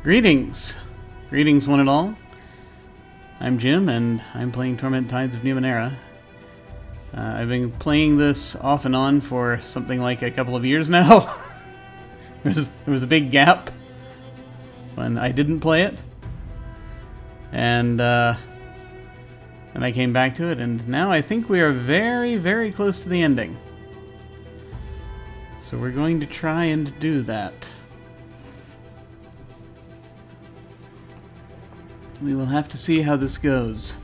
Greetings! Greetings, one and all. I'm Jim, and I'm playing Torment Tides of Numenera. I've been playing this off and on for something like a couple of years now. There was a big gap when I didn't play it. And I came back to it, and now I think we are very, very close to the ending. So we're going to try and do that. We will have to see how this goes.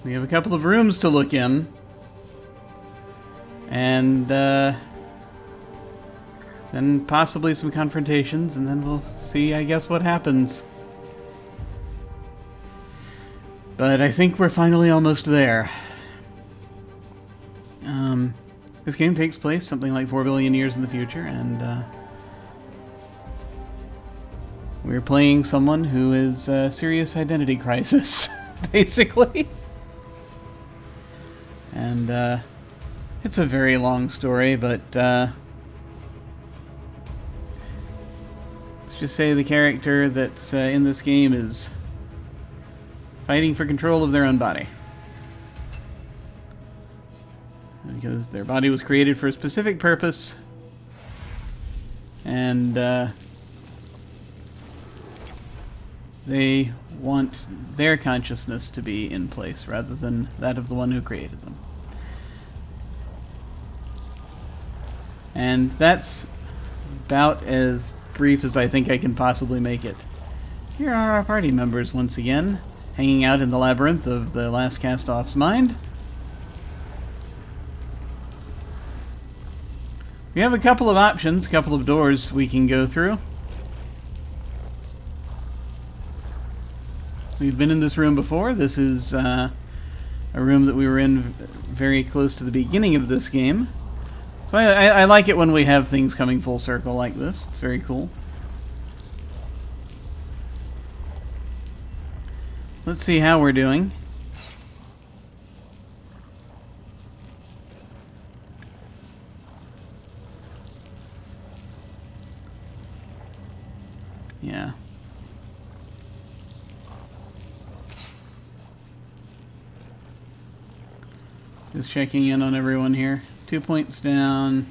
We have a couple of rooms to look in. And then possibly some confrontations, and then we'll see, I guess, what happens. But I think we're finally almost there. This game takes place something like 4 billion years in the future, and we're playing someone who is a serious identity crisis, basically. And it's a very long story, but let's just say the character that's in this game is fighting for control of their own body. Because their body was created for a specific purpose, and they want their consciousness to be in place rather than that of the one who created them. And that's about as brief as I think I can possibly make it. Here are our party members once again, hanging out in the labyrinth of the Last Csatoff's mind. We have a couple of options, a couple of doors we can go through. We've been in this room before. This is a room that we were in very close to the beginning of this game. So I like it when we have things coming full circle like this. It's very cool. Let's see how we're doing. Yeah. Just checking in on everyone here. 2 points down,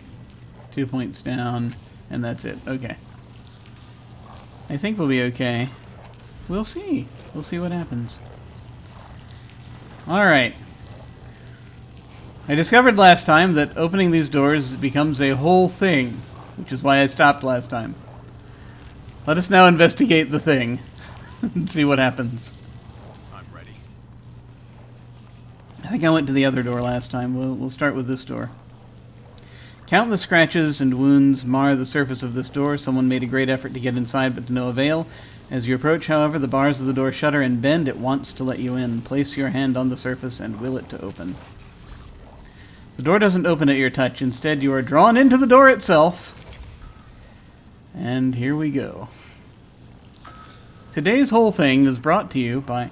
2 points down, and that's it. Okay. I think we'll be okay. We'll see. We'll see what happens. Alright. I discovered last time that opening these doors becomes a whole thing, which is why I stopped last time. Let us now investigate the thing and see what happens. I'm ready. I think I went to the other door last time. We'll start with this door. Countless scratches and wounds mar the surface of this door. Someone made a great effort to get inside, but to no avail. As you approach, however, the bars of the door shudder and bend. It wants to let you in. Place your hand on the surface and will it to open. The door doesn't open at your touch. Instead, you are drawn into the door itself. And here we go. Today's whole thing is brought to you by...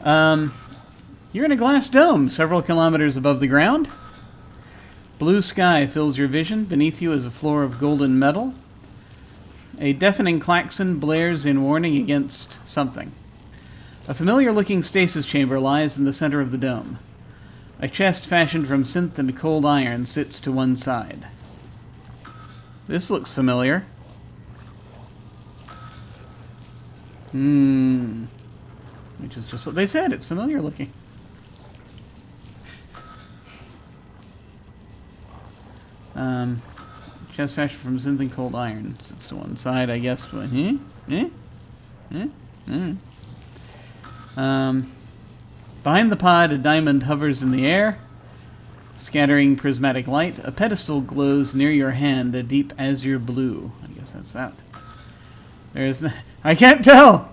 you're in a glass dome several kilometers above the ground. Blue sky fills your vision. Beneath you is a floor of golden metal. A deafening klaxon blares in warning against something. A familiar-looking stasis chamber lies in the center of the dome. A chest fashioned from synth and cold iron sits to one side. This looks familiar. Which is just what they said. It's familiar looking. Chest fashioned from synth and cold iron sits to one side, I guess. Behind the pod, a diamond hovers in the air, scattering prismatic light. A pedestal glows near your hand, a deep azure blue. I guess that's that. I can't tell!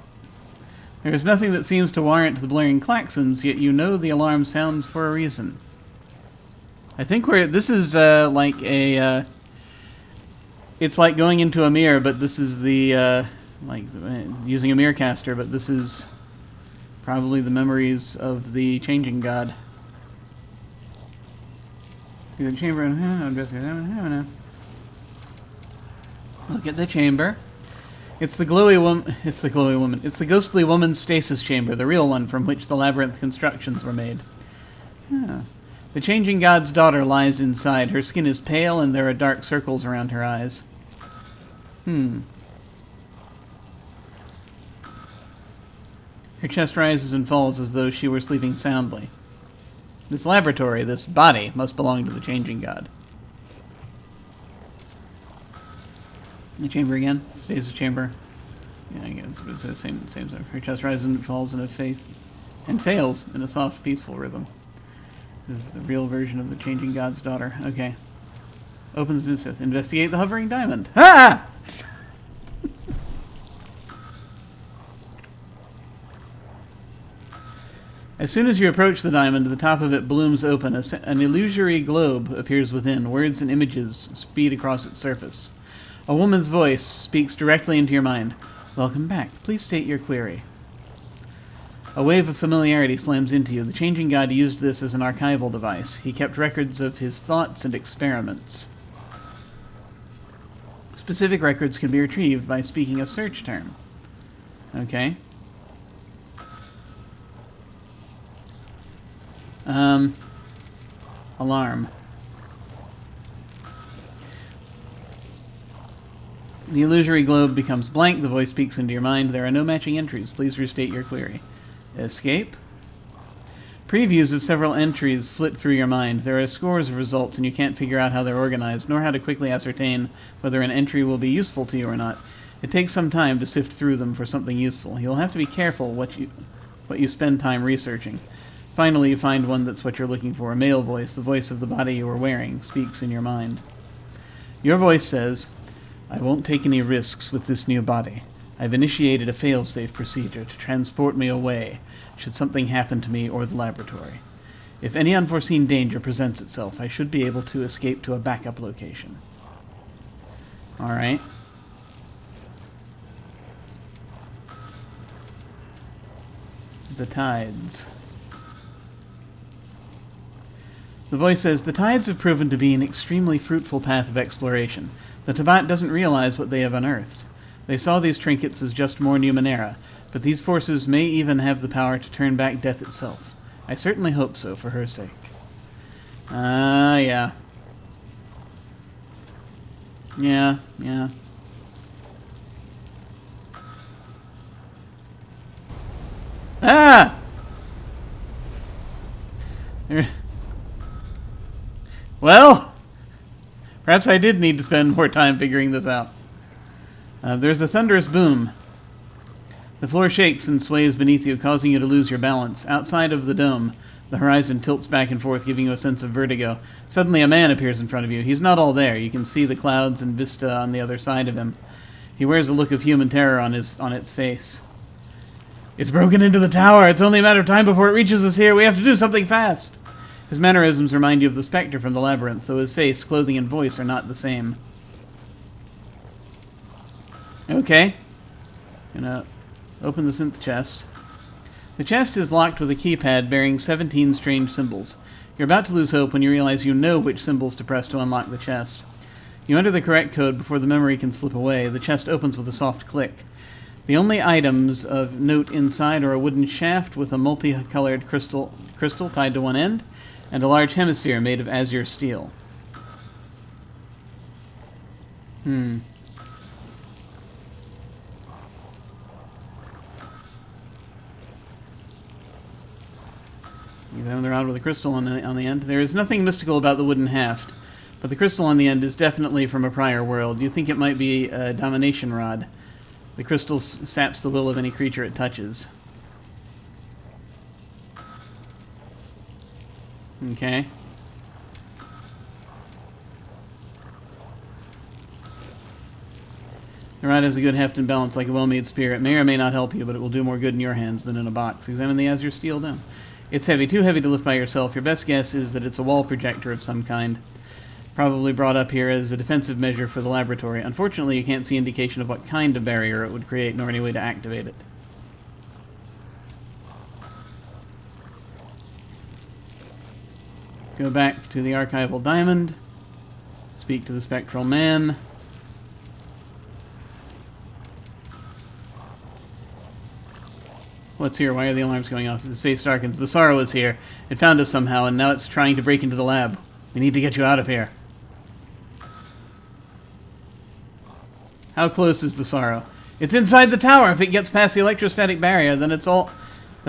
There is nothing that seems to warrant the blaring klaxons, yet you know the alarm sounds for a reason. I think this is like a... it's like going into a mirror, but this is the... using a mirror caster, but this is probably the memories of the changing god. The chamber... Look at the chamber. It's the glowy woman. It's the glowy woman. It's the ghostly woman's stasis chamber, the real one from which the labyrinth constructions were made. Ah. The changing god's daughter lies inside. Her skin is pale, and there are dark circles around her eyes. Her chest rises and falls as though she were sleeping soundly. This laboratory, this body, must belong to the changing god. The chamber again. Stasis chamber. Yeah, I guess it's the same stuff. Her chest rises and falls in a faith, and fails in a soft, peaceful rhythm. This is the real version of the changing god's daughter. Okay. Open the Zusith. Investigate the hovering diamond. Ah! As soon as you approach the diamond, the top of it blooms open. An illusory globe appears within. Words and images speed across its surface. A woman's voice speaks directly into your mind. Welcome back. Please state your query. A wave of familiarity slams into you. The changing god used this as an archival device. He kept records of his thoughts and experiments. Specific records can be retrieved by speaking a search term. Okay. Alarm. The illusory globe becomes blank. The voice speaks into your mind. There are no matching entries. Please restate your query. Escape. Previews of several entries flit through your mind. There are scores of results, and you can't figure out how they're organized, nor how to quickly ascertain whether an entry will be useful to you or not. It takes some time to sift through them for something useful. You'll have to be careful what you spend time researching. Finally, you find one that's what you're looking for. A male voice, the voice of the body you are wearing, speaks in your mind. Your voice says, I won't take any risks with this new body. I've initiated a fail-safe procedure to transport me away should something happen to me or the laboratory. If any unforeseen danger presents itself, I should be able to escape to a backup location. Alright. The tides. The voice says, the tides have proven to be an extremely fruitful path of exploration. The Tabat doesn't realize what they have unearthed. They saw these trinkets as just more Numenera, but these forces may even have the power to turn back death itself. I certainly hope so, for her sake. Yeah. Yeah. Ah! Well, perhaps I did need to spend more time figuring this out. There's a thunderous boom. The floor shakes and sways beneath you, causing you to lose your balance. Outside of the dome, the horizon tilts back and forth, giving you a sense of vertigo. Suddenly a man appears in front of you. He's not all there. You can see the clouds and vista on the other side of him. He wears a look of human terror on its face. It's broken into the tower. It's only a matter of time before it reaches us here. We have to do something fast. His mannerisms remind you of the spectre from the labyrinth, though his face, clothing, and voice are not the same. Okay. Gonna open the synth chest. The chest is locked with a keypad bearing 17 strange symbols. You're about to lose hope when you realize you know which symbols to press to unlock the chest. You enter the correct code before the memory can slip away. The chest opens with a soft click. The only items of note inside are a wooden shaft with a multicolored crystal tied to one end, and a large hemisphere made of azure steel. You examine around with a crystal on the end. There is nothing mystical about the wooden haft, but the crystal on the end is definitely from a prior world. You think it might be a domination rod. The crystal saps the will of any creature it touches. Okay. The rod has a good heft and balance like a well-made spear. It may or may not help you, but it will do more good in your hands than in a box. Examine the azure steel down. It's heavy, too heavy to lift by yourself. Your best guess is that it's a wall projector of some kind. Probably brought up here as a defensive measure for the laboratory. Unfortunately, you can't see indication of what kind of barrier it would create, nor any way to activate it. Go back to the archival diamond. Speak to the spectral man. What's here? Why are the alarms going off? His face darkens. The sorrow is here. It found us somehow, and now it's trying to break into the lab. We need to get you out of here. How close is the sorrow? It's inside the tower. If it gets past the electrostatic barrier, then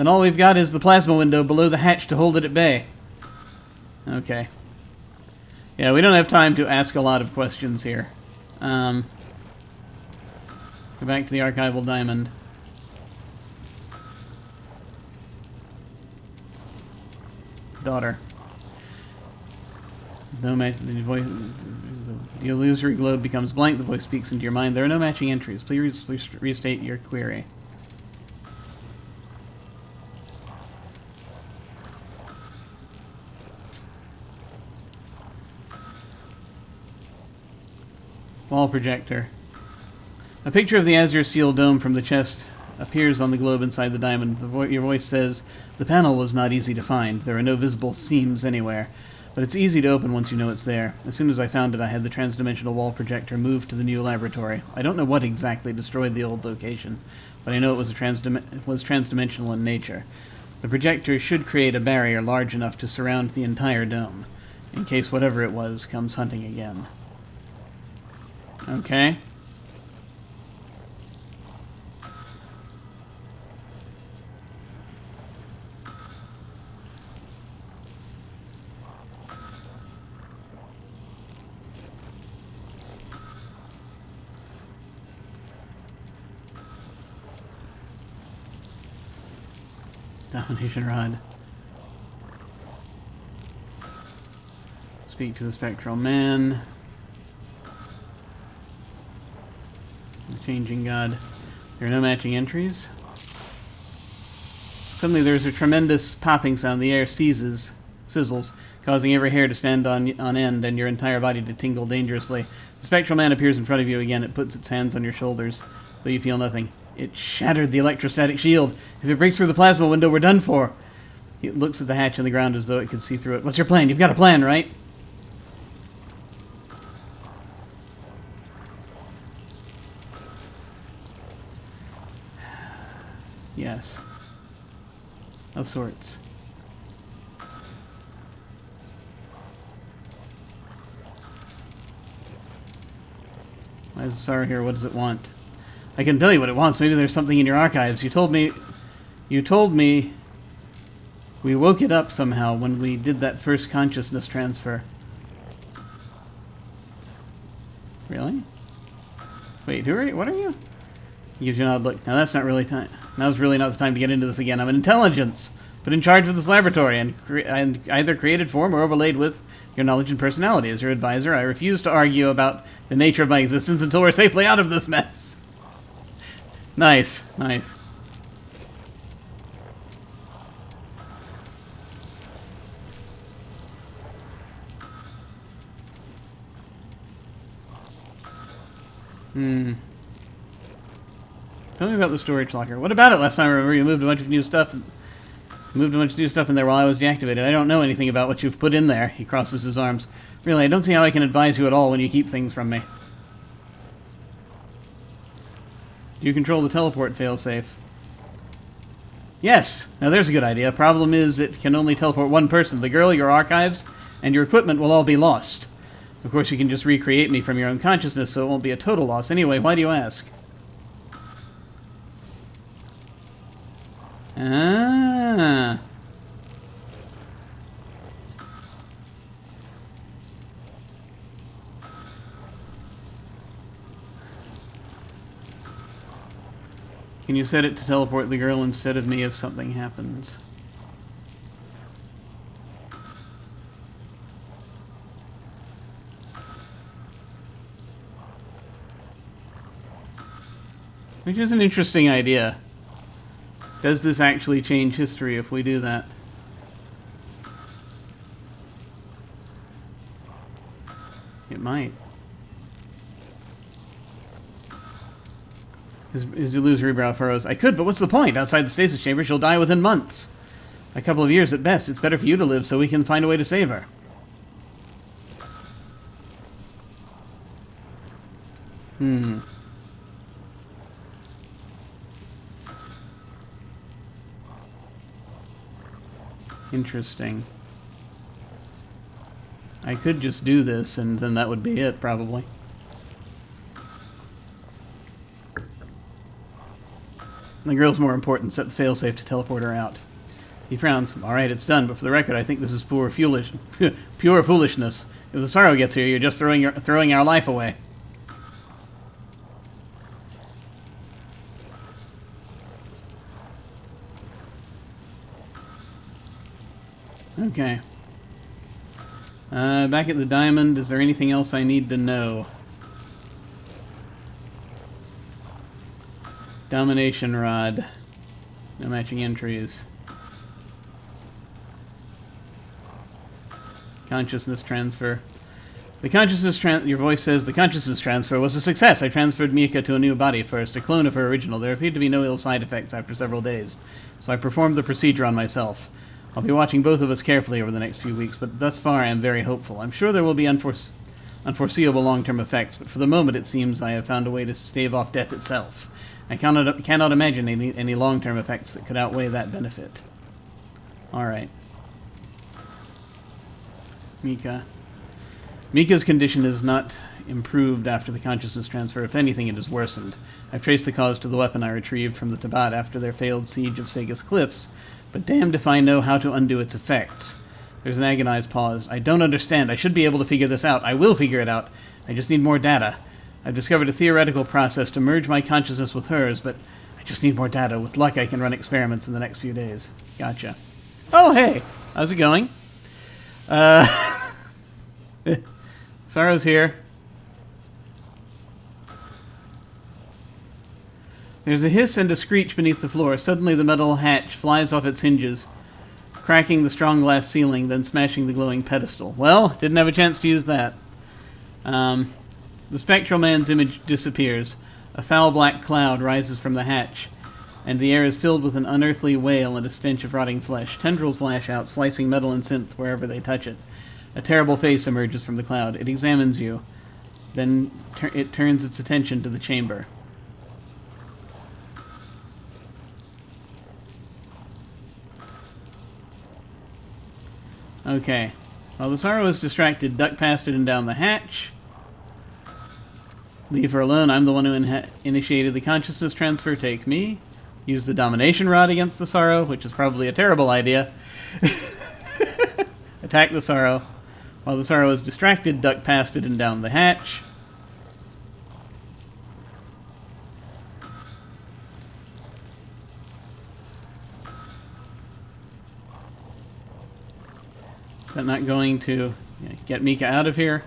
all we've got is the plasma window below the hatch to hold it at bay. Okay. Yeah, we don't have time to ask a lot of questions here. Go back to the archival diamond. Daughter. No match. The voice. The illusory globe becomes blank. The voice speaks into your mind. There are no matching entries. Please restate your query. Wall projector. A picture of the azure steel dome from the chest appears on the globe inside the diamond. Your voice says, the panel was not easy to find. There are no visible seams anywhere. But it's easy to open once you know it's there. As soon as I found it, I had the transdimensional wall projector moved to the new laboratory. I don't know what exactly destroyed the old location, but I know it was transdimensional in nature. The projector should create a barrier large enough to surround the entire dome, in case whatever it was comes hunting again. Okay. Domination rod. Speak to the spectral man. The changing god. There are no matching entries. Suddenly there's a tremendous popping sound. The air sizzles, causing every hair to stand on end and your entire body to tingle dangerously. The spectral man appears in front of you again. It puts its hands on your shoulders, though you feel nothing. It shattered the electrostatic shield. If it breaks through the plasma window, we're done for. It looks at the hatch in the ground as though it could see through it. What's your plan? You've got a plan, right? Yes. Of sorts. Why is the sorrow here? What does it want? I can tell you what it wants. Maybe there's something in your archives. You told me we woke it up somehow when we did that first consciousness transfer. Really? Wait, who are you? What are you? He gives you an odd look. Now that's not really time. Now's really not the time to get into this again. I'm an intelligence, put in charge of this laboratory, and either created from or overlaid with your knowledge and personality. As your advisor, I refuse to argue about the nature of my existence until we're safely out of this mess. Nice, nice. Tell me about the storage locker. What about it? Last time I remember you moved a bunch of new stuff. In there while I was deactivated. I don't know anything about what you've put in there. He crosses his arms. Really, I don't see how I can advise you at all when you keep things from me. Do you control the teleport failsafe? Yes. Now there's a good idea. Problem is, it can only teleport one person. The girl, your archives, and your equipment will all be lost. Of course, you can just recreate me from your own consciousness, so it won't be a total loss. Anyway, why do you ask? Ah. Can you set it to teleport the girl instead of me if something happens? Which is an interesting idea. Does this actually change history if we do that? It might. His illusory brow furrows. I could, but what's the point? Outside the stasis chamber, she'll die within months. A couple of years at best. It's better for you to live so we can find a way to save her. Interesting. I could just do this, and then that would be it, probably. The girl's more important. Set the failsafe to teleport her out. He frowns. Alright, it's done, but for the record, I think this is pure foolishness. If the Sorrow gets here, you're just throwing our life away. Okay. Back at the diamond, is there anything else I need to know? Domination rod. No matching entries. Consciousness transfer. Your voice says the consciousness transfer was a success. I transferred Mika to a new body first, a clone of her original. There appeared to be no ill side effects after several days, so I performed the procedure on myself. I'll be watching both of us carefully over the next few weeks, but thus far I am very hopeful. I'm sure there will be unforeseeable long-term effects, but for the moment it seems I have found a way to stave off death itself. I cannot imagine any long-term effects that could outweigh that benefit. Alright. Mika. Mika's condition is not improved after the consciousness transfer. If anything, it has worsened. I've traced the cause to the weapon I retrieved from the Tabat after their failed siege of Sega's cliffs, but damned if I know how to undo its effects. There's an agonized pause. I don't understand. I should be able to figure this out. I will figure it out. I just need more data. I've discovered a theoretical process to merge my consciousness with hers, but I just need more data. With luck, I can run experiments in the next few days. Gotcha. Oh, hey! How's it going? Sorrow's here. There's a hiss and a screech beneath the floor. Suddenly the metal hatch flies off its hinges, cracking the strong glass ceiling, then smashing the glowing pedestal. Well, didn't have a chance to use that. The spectral man's image disappears. A foul black cloud rises from the hatch, and the air is filled with an unearthly wail and a stench of rotting flesh. Tendrils lash out, slicing metal and synth wherever they touch it. A terrible face emerges from the cloud. It examines you. Then it turns its attention to the chamber. Okay. While the Sorrow is distracted, duck past it and down the hatch. Leave her alone. I'm the one who initiated the consciousness transfer. Take me. Use the domination rod against the Sorrow, which is probably a terrible idea. Attack the Sorrow. While the Sorrow is distracted, duck past it and down the hatch. Is that not going to get Mika out of here?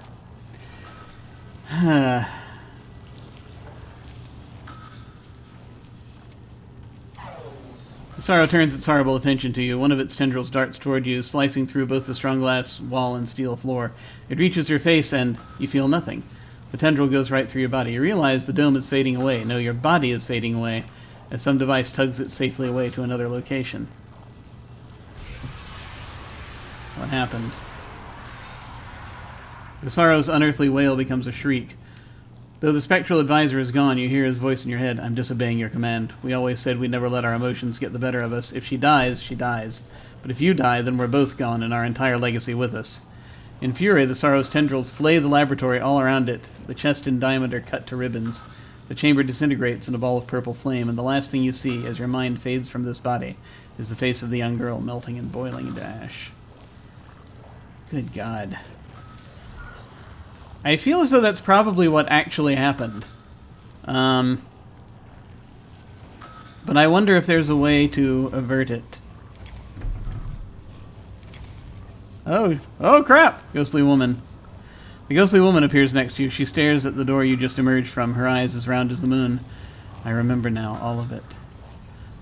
The Sorrow turns its horrible attention to you. One of its tendrils darts toward you, slicing through both the strong glass wall and steel floor. It reaches your face and you feel nothing. The tendril goes right through your body. You realize the dome is fading away. No, your body is fading away as some device tugs it safely away to another location. What happened? The Sorrow's unearthly wail becomes a shriek. Though the spectral advisor is gone, you hear his voice in your head. I'm disobeying your command. We always said we'd never let our emotions get the better of us. If she dies, she dies. But if you die, then we're both gone and our entire legacy with us. In fury, the Sorrow's tendrils flay the laboratory all around it. The chest and diamond are cut to ribbons. The chamber disintegrates in a ball of purple flame, and the last thing you see as your mind fades from this body is the face of the young girl melting and boiling into ash. Good God. I feel as though that's probably what actually happened. But I wonder if there's a way to avert it. Oh crap! Ghostly woman. The ghostly woman appears next to you. She stares at the door you just emerged from, her eyes as round as the moon. I remember now, all of it.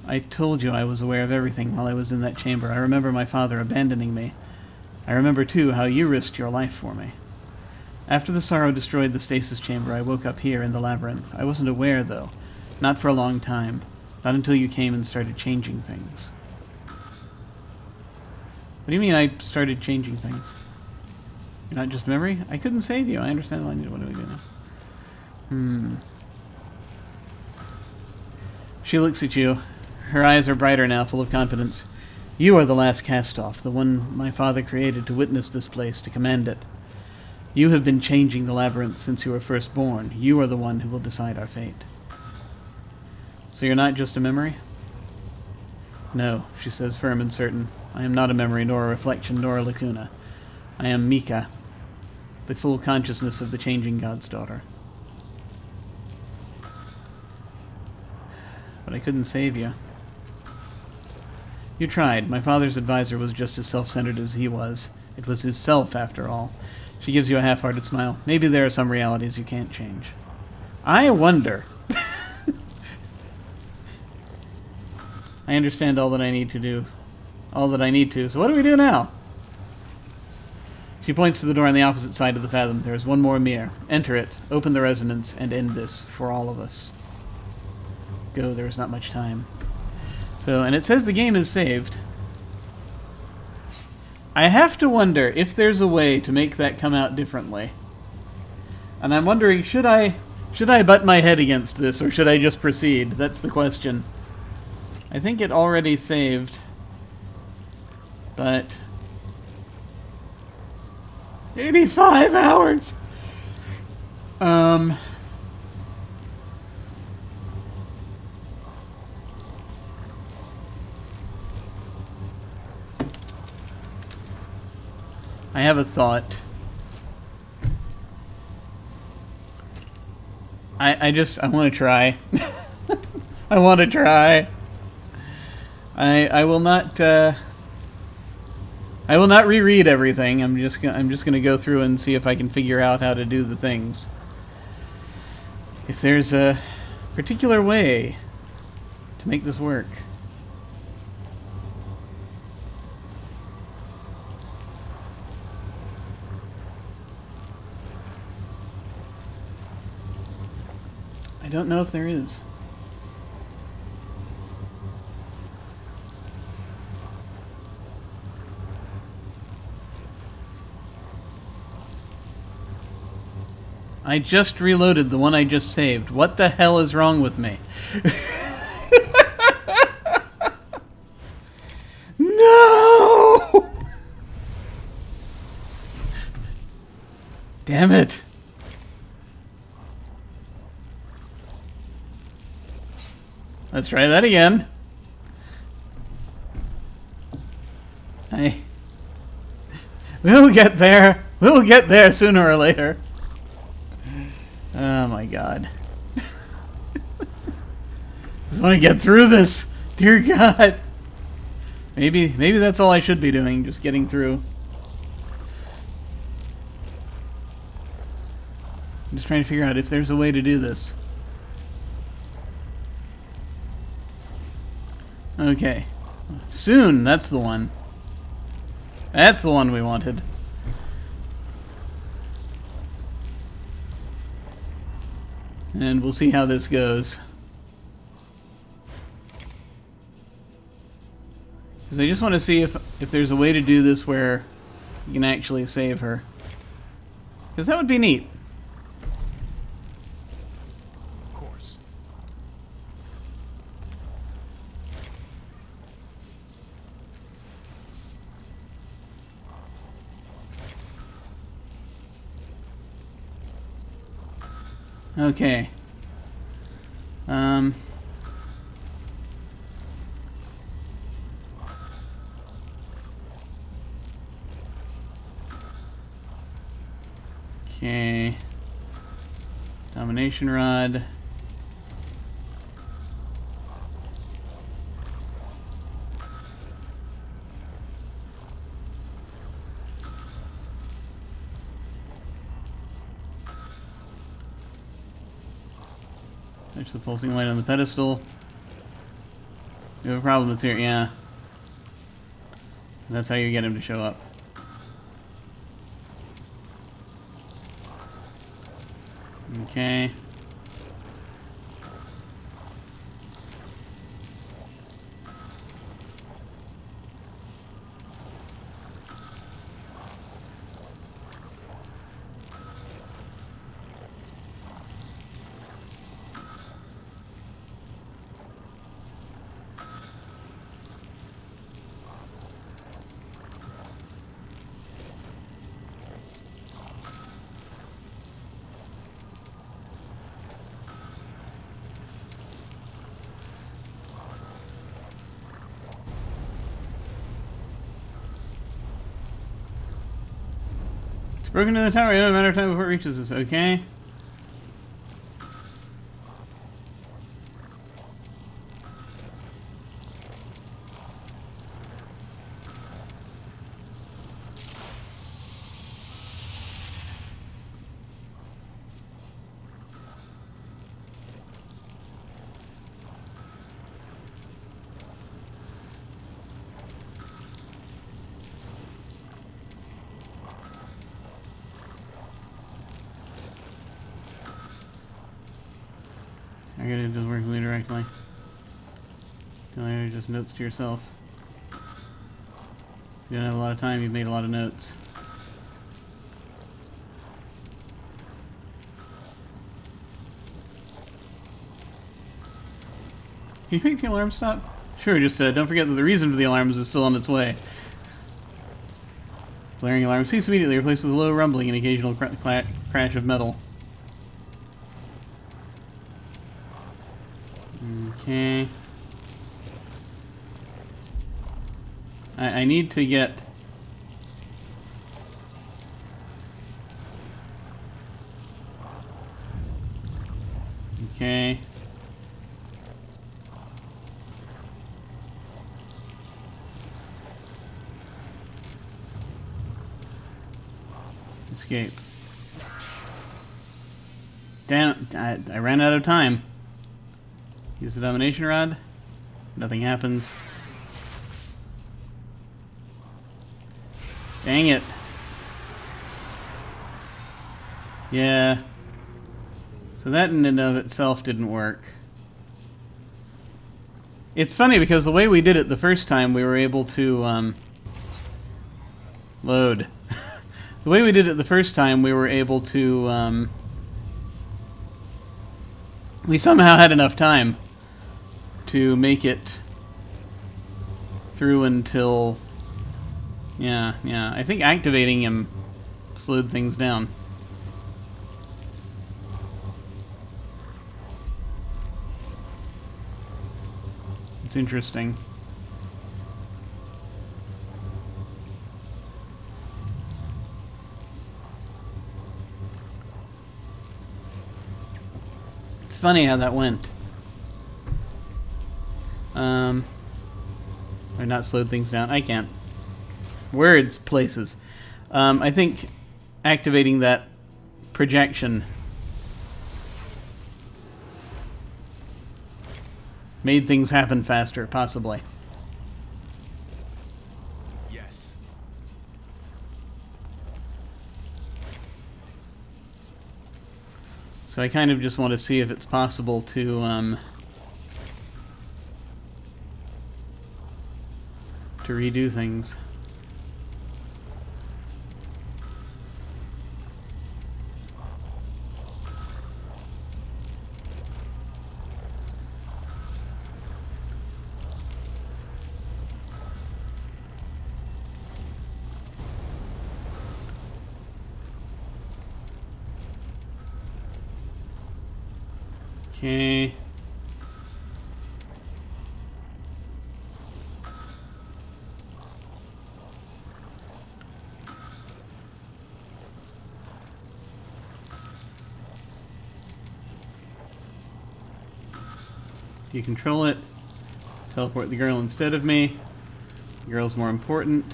I told you I was aware of everything while I was in that chamber. I remember my father abandoning me. I remember, too, how you risked your life for me. After the Sorrow destroyed the stasis chamber, I woke up here in the labyrinth. I wasn't aware, though. Not for a long time. Not until you came and started changing things. What do you mean I started changing things? You're not just memory? I couldn't save you. I understand all I need. What do we do now? She looks at you. Her eyes are brighter now, full of confidence. You are the Last Csatoff, the one my father created to witness this place, to command it. You have been changing the labyrinth since you were first born. You are the one who will decide our fate. So you're not just a memory? No, she says, firm and certain. I am not a memory, nor a reflection, nor a lacuna. I am Mika, the full consciousness of the changing God's daughter. But I couldn't save you. You tried. My father's advisor was just as self-centered as he was. It was his self, after all. She gives you a half-hearted smile. Maybe there are some realities you can't change. I wonder. I understand all that I need to do. All that I need to. So what do we do now? She points to the door on the opposite side of the fathom. There is one more mirror. Enter it, open the resonance, and end this for all of us. Go, there is not much time. So, and it says the game is saved. I have to wonder if there's a way to make that come out differently. And I'm wondering, should I butt my head against this, or should I just proceed? That's the question. I think it already saved. But 85 hours! I have a thought. I want to try. I want to try. I will not reread everything. I'm just gonna go through and see if I can figure out how to do the things. If there's a particular way to make this work. I don't know if there is. I just reloaded the one I just saved. What the hell is wrong with me? No! Damn it. Let's try that again. We'll get there. We'll get there sooner or later. Oh my god. Just want to get through this. Dear God. Maybe that's all I should be doing, just getting through. I'm just trying to figure out if there's a way to do this. Okay. Soon, that's the one. That's the one we wanted. And we'll see how this goes. Because I just want to see if there's a way to do this where you can actually save her. Because that would be neat. Of course. Okay. Okay. Domination rod. There's the pulsing light on the pedestal. You have a problem, it's here, yeah. That's how you get him to show up. Okay. It's broken into the tower. In a matter of time before it reaches us. Okay. I get it doesn't work with me directly. Just notes to yourself. You don't have a lot of time, you've made a lot of notes. Can you make the alarm stop? Sure, just don't forget that the reason for the alarms is still on its way. Blaring alarm cease immediately, replaced with a low rumbling and occasional crash of metal. Okay. I need to get... Okay. Escape. Damn, I ran out of time. Use the domination rod. Nothing happens. Dang it. Yeah. So that in and of itself didn't work. It's funny because the way we did it the first time, we were able to load. The way we did it the first time, we were able to we somehow had enough time to make it through until... Yeah. I think activating him slowed things down. It's interesting. It's funny how that went. Or not slowed things down. I can't. Words, places. I think activating that projection made things happen faster, possibly. Yes. So I kind of just want to see if it's possible to redo things. Okay. You control it. Teleport the girl instead of me. The girl's more important.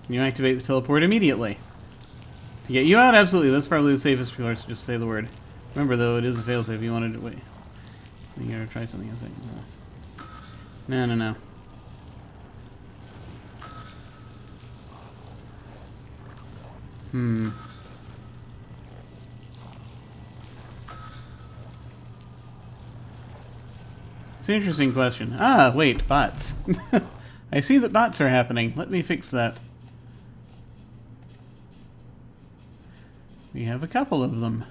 You activate the teleport immediately. To get you out, absolutely. That's probably the safest course. Just say the word. Remember, though, it is a failsafe. You wanted to wait. You gotta try something else. No. It's an interesting question. Ah, wait, bots. I see that bots are happening. Let me fix that. We have a couple of them.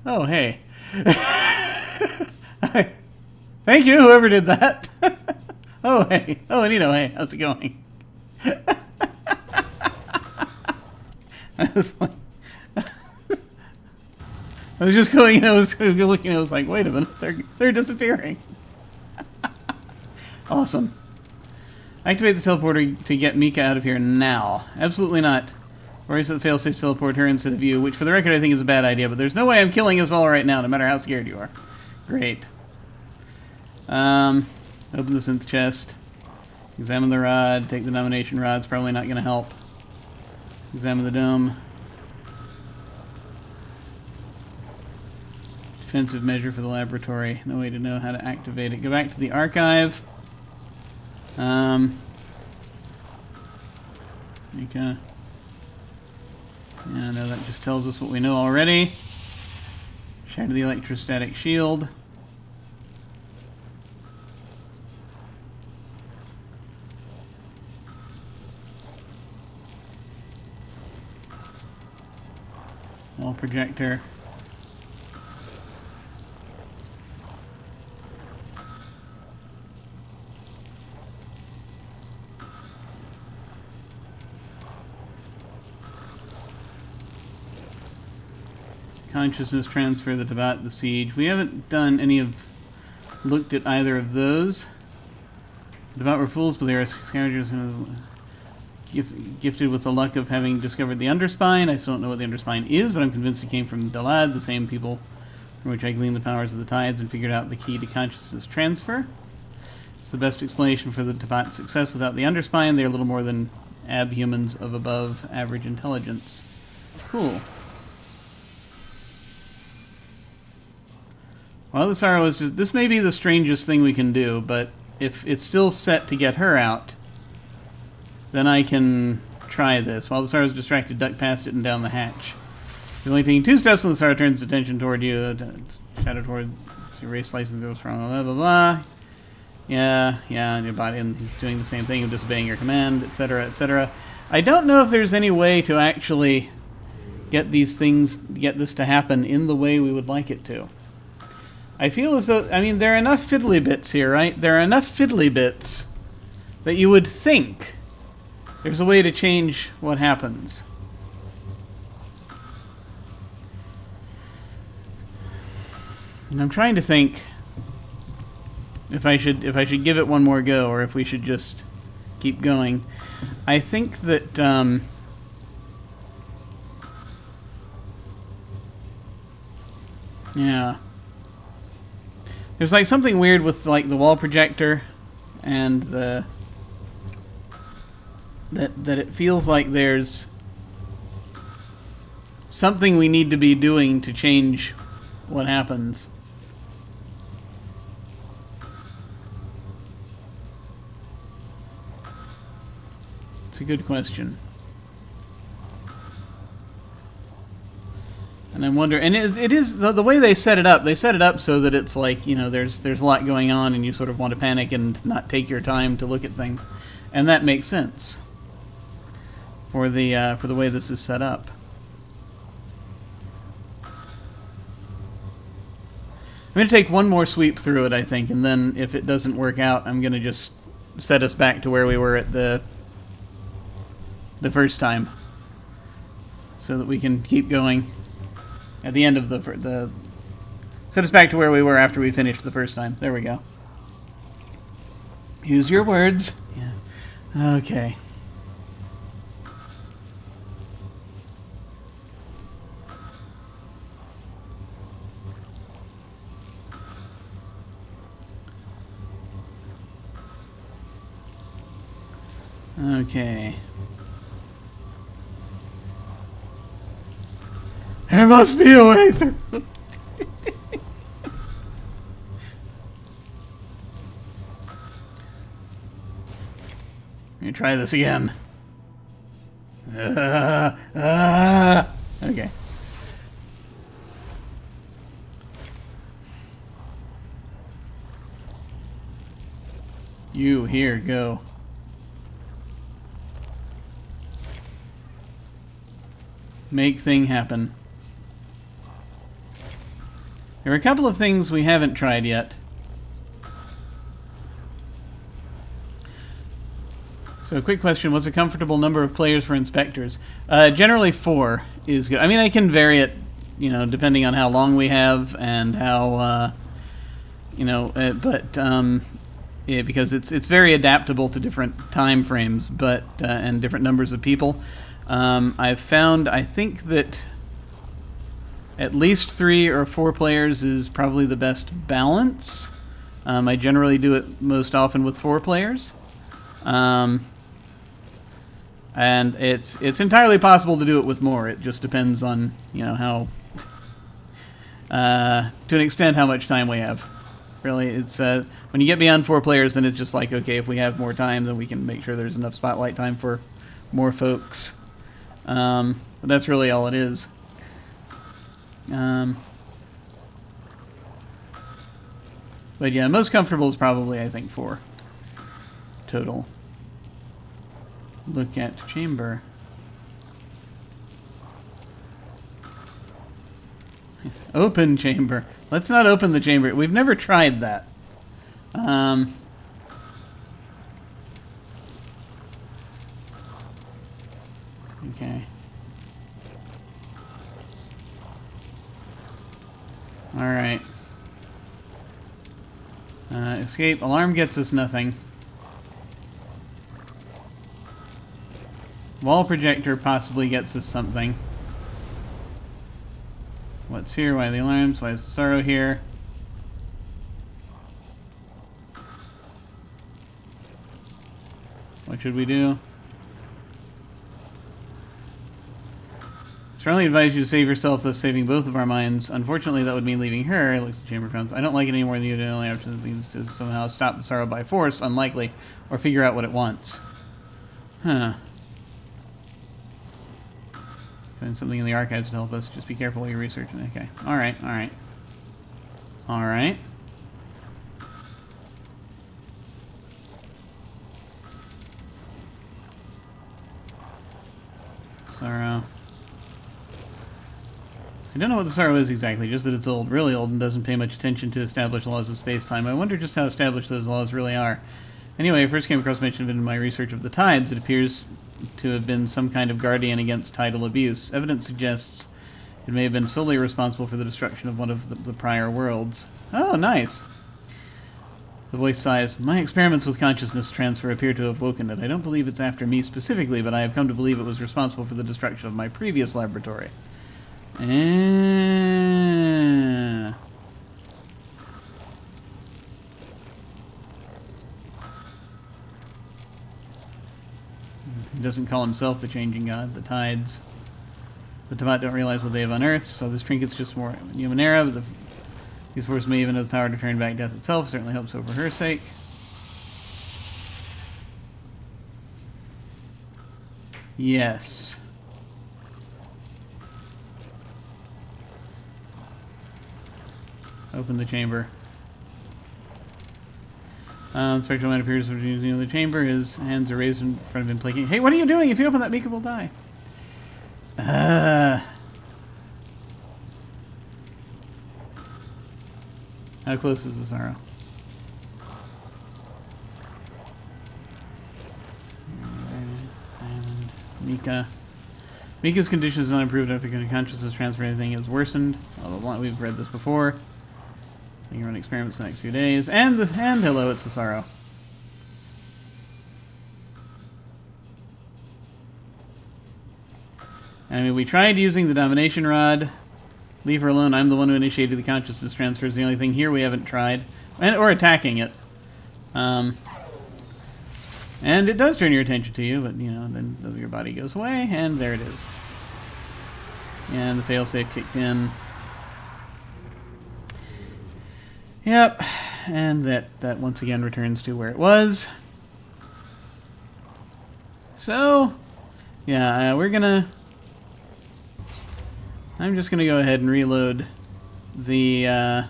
Oh, hey. Thank you, whoever did that. Oh, hey. Oh, Anito, hey. How's it going? I was like, I was just going, I was looking, I was like, wait a minute, they're disappearing. Awesome. Activate the teleporter to get Mika out of here now. Absolutely not. Or is it the failsafe teleport her instead of you, which for the record I think is a bad idea, but there's no way I'm killing us all right now, no matter how scared you are. Great. Open the synth chest. Examine the rod. Take the domination rod. It's probably not going to help. Examine the dome. Defensive measure for the laboratory. No way to know how to activate it. Go back to the archive. Mika. Yeah, no, that just tells us what we know already. Shatter the electrostatic shield. Wall projector. Consciousness transfer, the Tabat, the siege. We haven't done any of... looked at either of those. The Tabat were fools, but they are scavengers gifted with the luck of having discovered the Underspine. I still don't know what the Underspine is, but I'm convinced it came from Dalad, the same people from which I gleaned the powers of the tides and figured out the key to consciousness transfer. It's the best explanation for the Tabat's success. Without the Underspine, they're little more than abhumans of above average intelligence. Cool. Well, this arrow is just... this may be the strangest thing we can do, but if it's still set to get her out, then I can try this. While the Tsar is distracted, duck past it and down the hatch. You're only taking 2 steps when the Tsar turns attention toward you. Shadow toward your race license goes from blah, blah, blah. Yeah, and your body, and he's doing the same thing of disobeying your command, etc., etc. I don't know if there's any way to actually get these things, get this to happen in the way we would like it to. I feel as though, I mean, there are enough fiddly bits here, right? There are enough fiddly bits that you would think there's a way to change what happens. And I'm trying to think if I should give it one more go, or if we should just keep going. I think that yeah. There's like something weird with like the wall projector and the that it feels like there's something we need to be doing to change what happens. It's a good question. And I wonder, and it is the way they set it up. They set it up so that it's like, you know, there's a lot going on, and you sort of want to panic and not take your time to look at things, and that makes sense for the way this is set up. I'm going to take one more sweep through it, I think, and then if it doesn't work out, I'm going to just set us back to where we were at the first time, so that we can keep going. At the end of the set us back to where we were after we finished the first time. There we go. Use your words. Yeah. Okay. Okay. There must be a way through. Let me try this again. Okay. You, here, go. Make thing happen. There are a couple of things we haven't tried yet. So, quick question. What's a comfortable number of players for inspectors? Generally 4 is good. I mean, I can vary it you know, depending on how long we have and how, you know, yeah, because it's very adaptable to different time frames, but and different numbers of people. I've found, I think that at least 3 or 4 players is probably the best balance. I generally do it most often with 4 players. And it's entirely possible to do it with more. It just depends on, you know, how, to an extent, how much time we have. Really, it's when you get beyond 4 players, then it's just like, okay, if we have more time, then we can make sure there's enough spotlight time for more folks. But that's really all it is. But yeah, most comfortable is probably, I think, 4 total. Look at chamber. Open chamber. Let's not open the chamber. We've never tried that. Okay. Alright. Escape. Alarm gets us nothing. Wall projector possibly gets us something. What's here? Why are the alarms? Why is the sorrow here? What should we do? Strongly advise you to save yourself, thus saving both of our minds. Unfortunately, that would mean leaving her. Looks at chamber frowns. I don't like it any more than you do. Only option is to somehow stop the sorrow by force. Unlikely. Or figure out what it wants. Huh. Find something in the archives to help us. Just be careful while you're researching. Okay. Alright, alright. Alright. Sorrow. I don't know what the sorrow is exactly, just that it's old, really old, and doesn't pay much attention to established laws of space-time. I wonder just how established those laws really are. Anyway, I first came across mention of it in my research of the tides. It appears to have been some kind of guardian against tidal abuse. Evidence suggests it may have been solely responsible for the destruction of one of the prior worlds. Oh, nice! The voice sighs. My experiments with consciousness transfer appear to have woken it. I don't believe it's after me specifically, but I have come to believe it was responsible for the destruction of my previous laboratory. It doesn't call himself the changing god. The tides. The Tabat don't realize what they have unearthed, so this trinket's just more Numenera, but these forces may even have the power to turn back death itself. Certainly hope so for her sake. Yes. Open the chamber. Spectral man appears when using the chamber. His hands are raised in front of him, placating. Hey, what are you doing? If you open that, Mika will die. How close is the sorrow? And Mika. Mika's condition is not improved after consciousness transfer. Anything is worsened. We've read this before. You can run experiments the next few days. And hello, it's the sorrow. I mean, we tried using the domination rod. Leave her alone. I'm the one who initiated the consciousness transfer. Is the only thing here we haven't tried. Or attacking it. And it does turn your attention to you, but, you know, then your body goes away, and there it is. And the failsafe kicked in. Yep, and that once again returns to where it was. So, yeah, I'm just gonna go ahead and reload the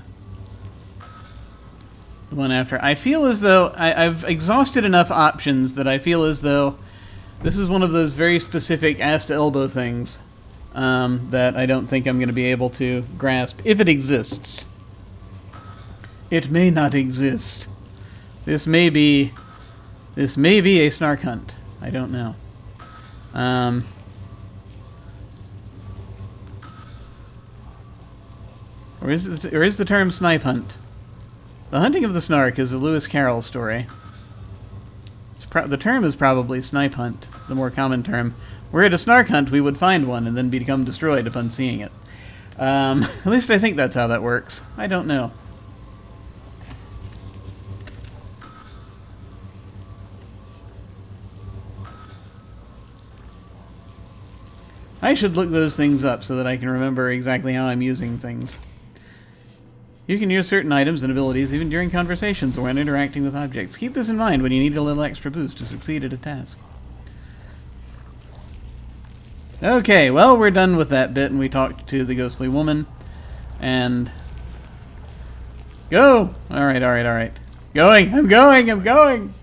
one after. I feel as though I've exhausted enough options that I feel as though this is one of those very specific ass to elbow things that I don't think I'm going to be able to grasp, if it exists. It may not exist. This may be a snark hunt. I don't know. Or is the term snipe hunt? The Hunting of the Snark is a Lewis Carroll story. The term is probably snipe hunt, the more common term. Were it a snark hunt, we would find one and then become destroyed upon seeing it. At least I think that's how that works. I don't know. I should look those things up so that I can remember exactly how I'm using things. You can use certain items and abilities even during conversations or when interacting with objects. Keep this in mind when you need a little extra boost to succeed at a task. Okay, well, we're done with that bit, and we talked to the ghostly woman. And... Go! Alright, alright, alright. Going! I'm going! I'm going!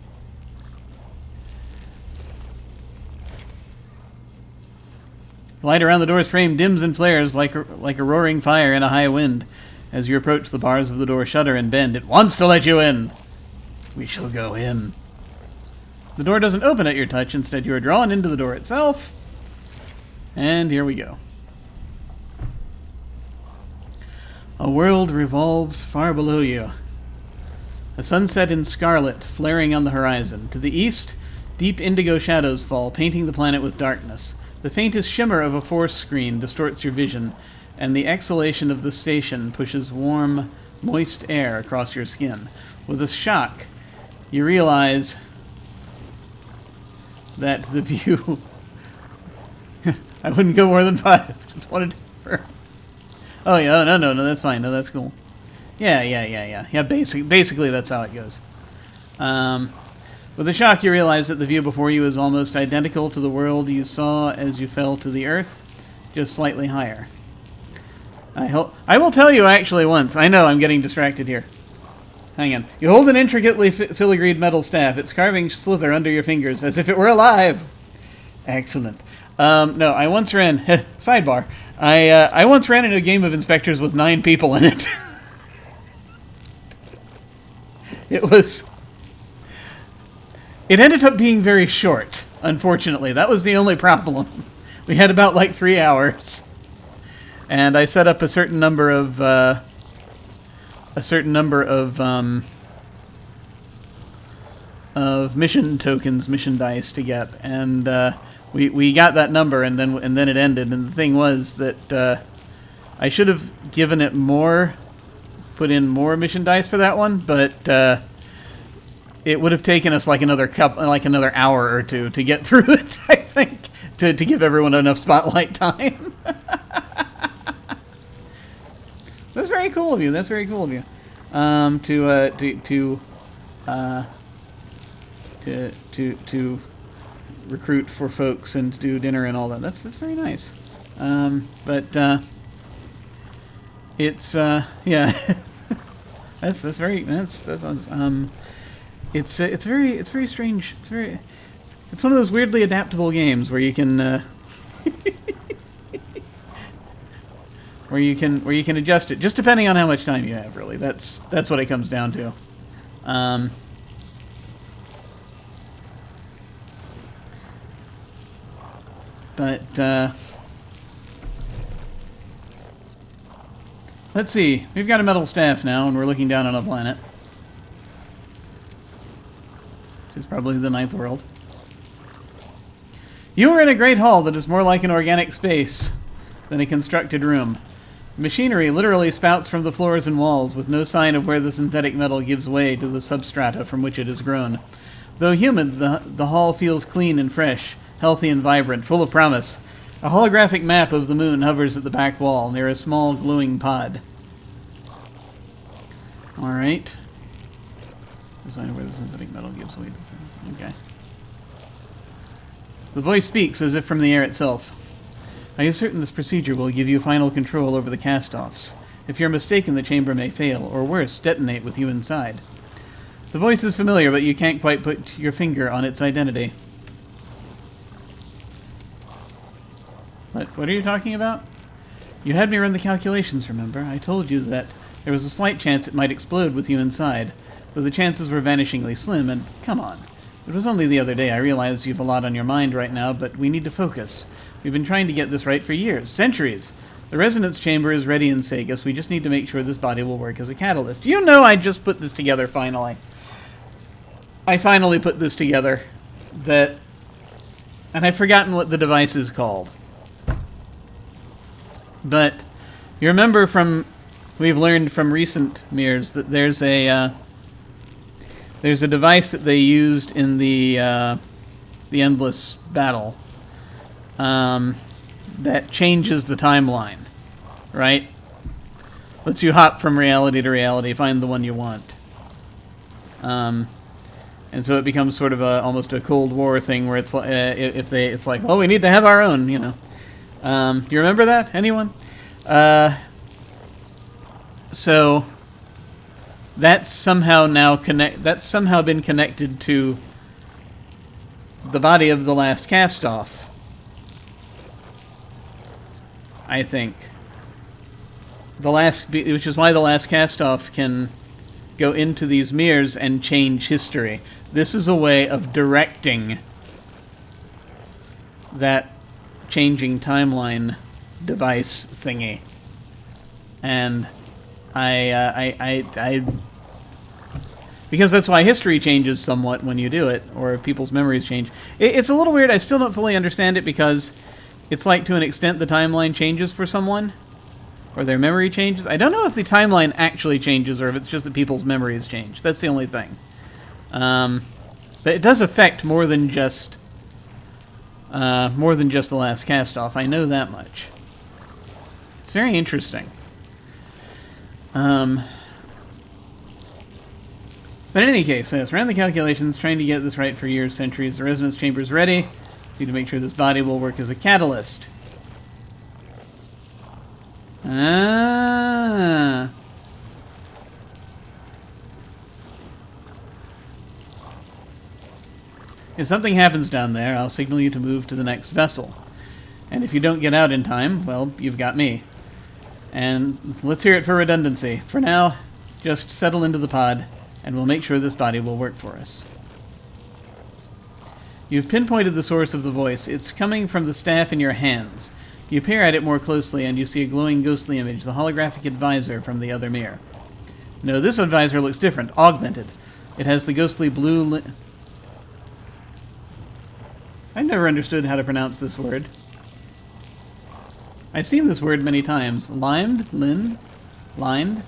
The light around the door's frame dims and flares like a roaring fire in a high wind. As you approach, the bars of the door shudder and bend. It wants to let you in! We shall go in. The door doesn't open at your touch. Instead, you are drawn into the door itself. And here we go. A world revolves far below you. A sunset in scarlet flaring on the horizon. To the east, deep indigo shadows fall, painting the planet with darkness. The faintest shimmer of a force screen distorts your vision, and the exhalation of the station pushes warm, moist air across your skin. With a shock, you realize that the view... I wouldn't go more than 5. Just wanted to... Oh, yeah, no, that's fine. No, that's cool. Yeah. Yeah, basically that's how it goes. With a shock, you realize that the view before you is almost identical to the world you saw as you fell to the earth, just slightly higher. I will tell you actually once. I know, I'm getting distracted here. Hang on. You hold an intricately filigreed metal staff. Its carvings slither under your fingers as if it were alive. Excellent. No, I once ran... sidebar. I once ran into a game of Inspectors with 9 people in it. It ended up being very short, unfortunately. That was the only problem. We had about, 3 hours. And I set up a certain number of mission tokens, mission dice to get, and we got that number, and then it ended. And the thing was that I should have given it more, put in more mission dice for that one, but it would have taken us another hour or two to get through it. I think to give everyone enough spotlight time. That's very cool of you. That's very cool of you. To recruit for folks and do dinner and all that. That's very nice. It's yeah. That's very it's very strange. It's one of those weirdly adaptable games where you can where you can adjust it just depending on how much time you have. Really, that's what it comes down to. Let's see. We've got a metal staff now, and we're looking down on a planet. Which is probably the 9th world. You are in a great hall that is more like an organic space than a constructed room. Machinery literally spouts from the floors and walls, with no sign of where the synthetic metal gives way to the substrata from which it has grown. Though humid, the hall feels clean and fresh, healthy and vibrant, full of promise. A holographic map of the moon hovers at the back wall, near a small glowing pod. Alright. Design where the synthetic metal gives way to... Okay. The voice speaks as if from the air itself. I am certain this procedure will give you final control over the cast-offs. If you're mistaken, the chamber may fail, or worse, detonate with you inside. The voice is familiar, but you can't quite put your finger on its identity. What are you talking about? You had me run the calculations, remember? I told you that there was a slight chance it might explode with you inside, though the chances were vanishingly slim, and come on. It was only the other day. I realize you've a lot on your mind right now, but we need to focus. We've been trying to get this right for years, centuries. The resonance chamber is ready in Sagus. We just need to make sure this body will work as a catalyst. You know, I just put this together finally. I finally put this together. And I've forgotten what the device is called. But you remember we've learned from recent mirrors that there's a device that they used in the Endless Battle that changes the timeline, right? Lets you hop from reality to reality, find the one you want. And so it becomes sort of almost a Cold War thing where it's like, it's like, well, we need to have our own, you know. You remember that? Anyone? So that's somehow been connected to the body of the Last Csatoff, I think. Which is why the Last Csatoff can go into these mirrors and change history. This is a way of directing that changing timeline device thingy. And because that's why history changes somewhat when you do it, or people's memories change. It's a little weird. I still don't fully understand it because it's like, to an extent, the timeline changes for someone, or their memory changes. I don't know if the timeline actually changes or if it's just that people's memories change. That's the only thing. But it does affect more than just the Last Csatoff. I know that much. It's very interesting. But in any case, yes, ran the calculations, trying to get this right for years, centuries. The resonance chamber is ready. Need to make sure this body will work as a catalyst. Ah. If something happens down there, I'll signal you to move to the next vessel. And if you don't get out in time, well, you've got me. And let's hear it for redundancy. For now, just settle into the pod, and we'll make sure this body will work for us. You've pinpointed the source of the voice. It's coming from the staff in your hands. You peer at it more closely, and you see a glowing ghostly image, the holographic advisor from the other mirror. No, this advisor looks different, augmented. It has the ghostly blue... I've never understood how to pronounce this word. I've seen this word many times. Limed? Lind? Lined?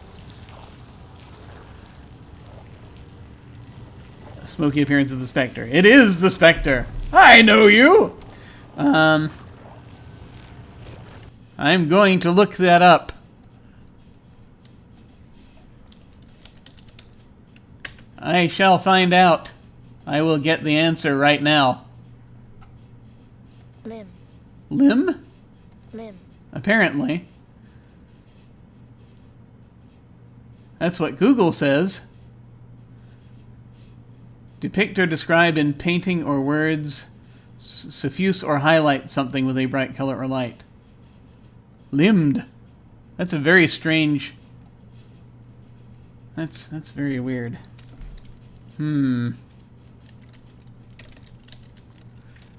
Smoky appearance of the Spectre. It is the Spectre! I know you! I'm going to look that up. I shall find out. I will get the answer right now. Limb. Limb? Limb. Apparently. That's what Google says. Depict or describe in painting or words. Suffuse or highlight something with a bright color or light. Limbed. That's a very strange... That's very weird. Can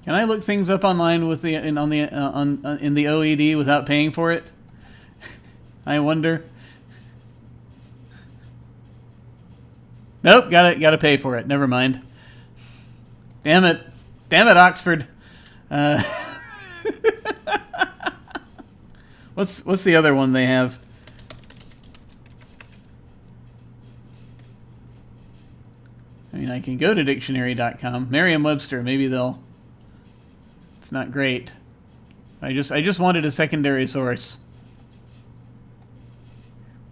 I look things up online with the in the OED without paying for it? I wonder. Nope, gotta pay for it. Never mind. Damn it, Oxford. What's the other one they have? I mean, I can go to dictionary.com. Merriam-Webster, maybe they'll... It's not great. I just wanted a secondary source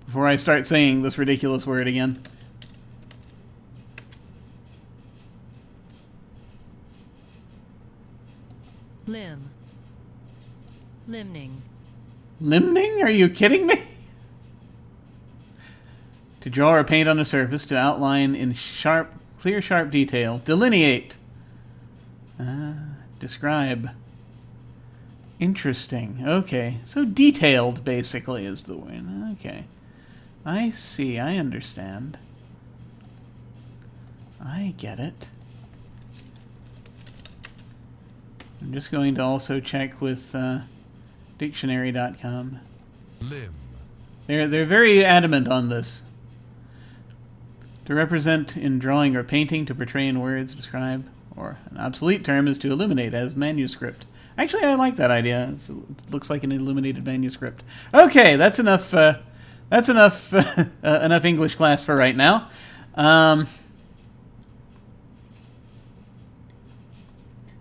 before I start saying this ridiculous word again. Limb. Limning. Limning? Are you kidding me? To draw or paint on a surface, to outline in clear, sharp detail. Delineate. Describe. Interesting. Okay. So detailed, basically, is the word. Okay. I see. I understand. I get it. I'm just going to also check with dictionary.com. Limb. They're very adamant on this. To represent in drawing or painting, to portray in words, describe, or an obsolete term is to illuminate as manuscript. Actually, I like that idea. It looks like an illuminated manuscript. Okay, that's enough. Enough English class for right now.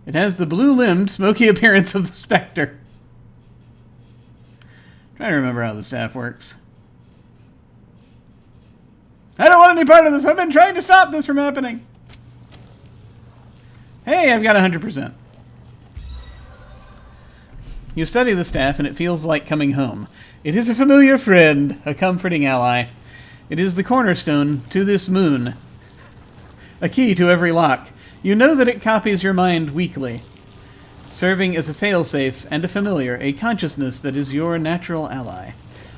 It has the blue-limbed, smoky appearance of the specter. Trying to remember how the staff works. I don't want any part of this. I've been trying to stop this from happening. Hey, I've got 100%. You study the staff, and it feels like coming home. It is a familiar friend, a comforting ally. It is the cornerstone to this moon, a key to every lock. You know that it copies your mind weekly, serving as a failsafe and a familiar, a consciousness that is your natural ally.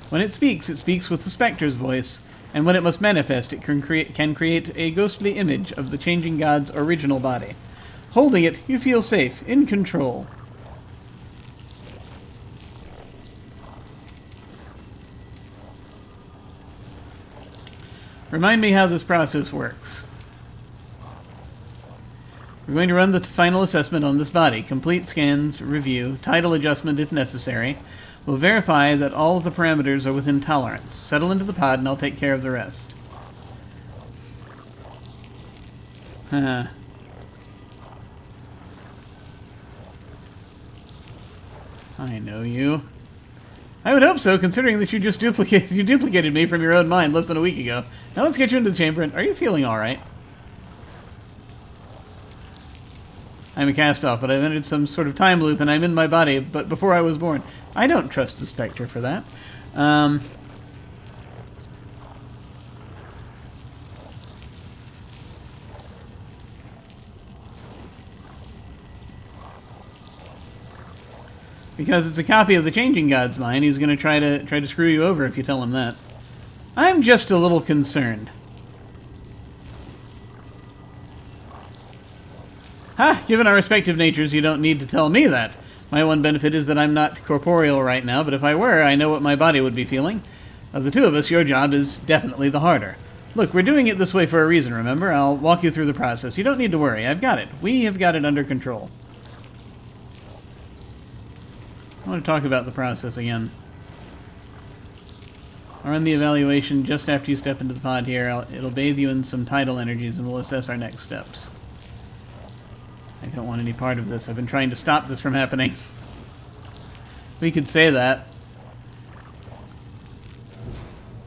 When it speaks with the specter's voice, and when it must manifest, it can create a ghostly image of the changing god's original body. Holding it, you feel safe, in control. Remind me how this process works. We're going to run the final assessment on this body. Complete scans, review, title adjustment if necessary. We'll verify that all of the parameters are within tolerance. Settle into the pod and I'll take care of the rest. I know you. I would hope so, considering that you just duplicated me from your own mind less than a week ago. Now let's get you into the chamber. Are you feeling alright? I'm a cast-off, but I've entered some sort of time loop and I'm in my body, but before I was born. I don't trust the Spectre for that. Because it's a copy of the Changing God's mind, he's going to try to screw you over if you tell him that. I'm just a little concerned. Ha! Given our respective natures, you don't need to tell me that. My one benefit is that I'm not corporeal right now, but if I were, I know what my body would be feeling. Of the two of us, your job is definitely the harder. Look, we're doing it this way for a reason, remember? I'll walk you through the process. You don't need to worry. I've got it. We have got it under control. I want to talk about the process again. I'll run the evaluation just after you step into the pod here. It'll bathe you in some tidal energies, and we'll assess our next steps. I don't want any part of this. I've been trying to stop this from happening. We could say that.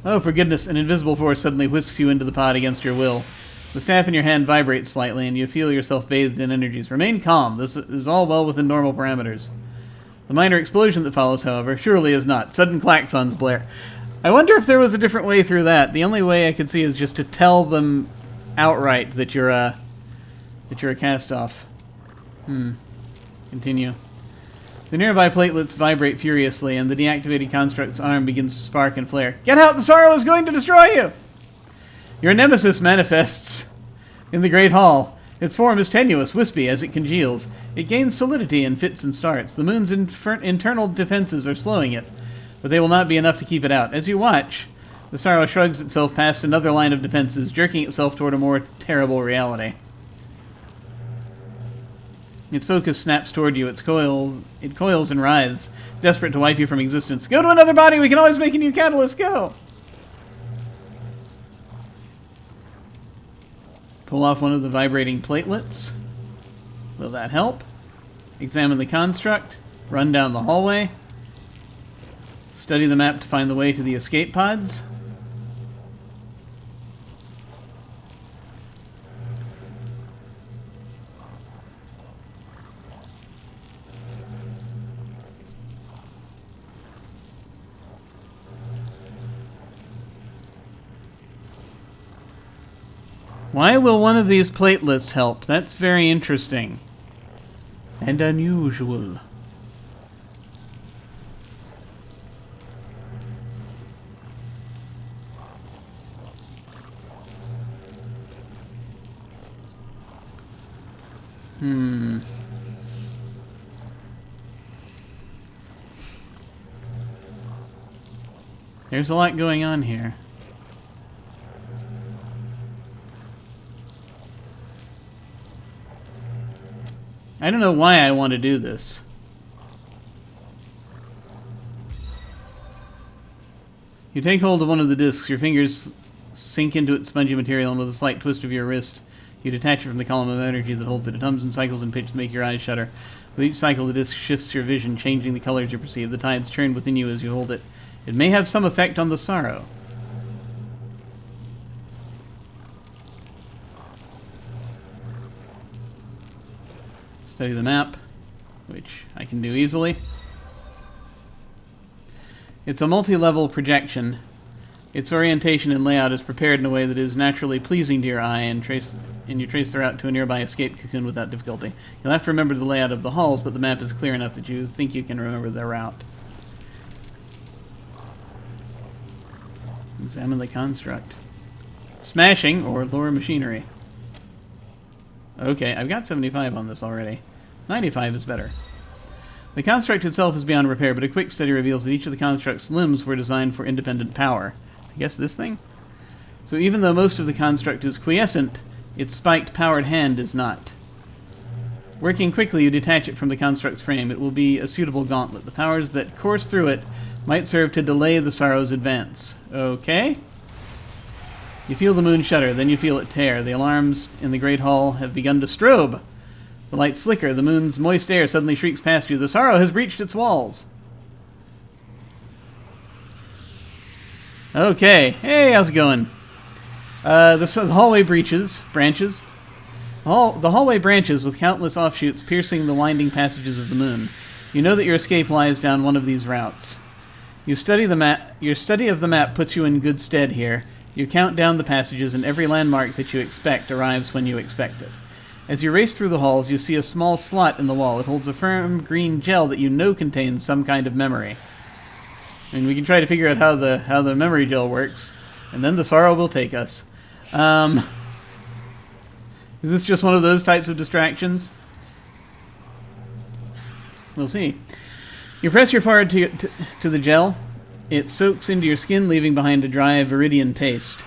Oh, for goodness, an invisible force suddenly whisks you into the pod against your will. The staff in your hand vibrates slightly, and you feel yourself bathed in energies. Remain calm. This is all well within normal parameters. The minor explosion that follows, however, surely is not. Sudden klaxons blare. I wonder if there was a different way through that. The only way I could see is just to tell them outright that you're a cast-off. Continue. The nearby platelets vibrate furiously, and the deactivated construct's arm begins to spark and flare. Get out! The sorrow is going to destroy you! Your nemesis manifests in the Great Hall. Its form is tenuous, wispy as it congeals. It gains solidity in fits and starts. The moon's internal defenses are slowing it, but they will not be enough to keep it out. As you watch, the sorrow shrugs itself past another line of defenses, jerking itself toward a more terrible reality. Its focus snaps toward you. It coils and writhes, desperate to wipe you from existence. Go to another body! We can always make a new catalyst! Go! Pull off one of the vibrating platelets. Will that help? Examine the construct. Run down the hallway. Study the map to find the way to the escape pods. Why will one of these platelets help? That's very interesting. And unusual. There's a lot going on here. I don't know why I want to do this. You take hold of one of the discs, your fingers sink into its spongy material, and with a slight twist of your wrist, you detach it from the column of energy that holds it. It hums and cycles in pitch to make your eyes shudder. With each cycle, the disc shifts your vision, changing the colors you perceive. The tides churn within you as you hold it. It may have some effect on the sorrow. Study the map, which I can do easily. It's a multi-level projection. Its orientation and layout is prepared in a way that is naturally pleasing to your eye, and you trace the route to a nearby escape cocoon without difficulty. You'll have to remember the layout of the halls, but the map is clear enough that you think you can remember the route. Examine the construct. Smashing or lure machinery. Okay, I've got 75 on this already. 95 is better. The construct itself is beyond repair, but a quick study reveals that each of the construct's limbs were designed for independent power. I guess this thing? So even though most of the construct is quiescent, its spiked powered hand is not. Working quickly, you detach it from the construct's frame. It will be a suitable gauntlet. The powers that course through it might serve to delay the sorrow's advance. Okay? You feel the moon shudder, then you feel it tear. The alarms in the Great Hall have begun to strobe. The lights flicker. The moon's moist air suddenly shrieks past you. The sorrow has breached its walls. Okay. Hey, how's it going? The hallway branches. The hallway branches with countless offshoots piercing the winding passages of the moon. You know that your escape lies down one of these routes. You study the map. Your study of the map puts you in good stead here. You count down the passages, and every landmark that you expect arrives when you expect it. As you race through the halls, you see a small slot in the wall. It holds a firm green gel that you know contains some kind of memory. And we can try to figure out how the memory gel works, and then the sorrow will take us. Is this just one of those types of distractions? We'll see. You press your forehead to the gel. It soaks into your skin, leaving behind a dry viridian paste.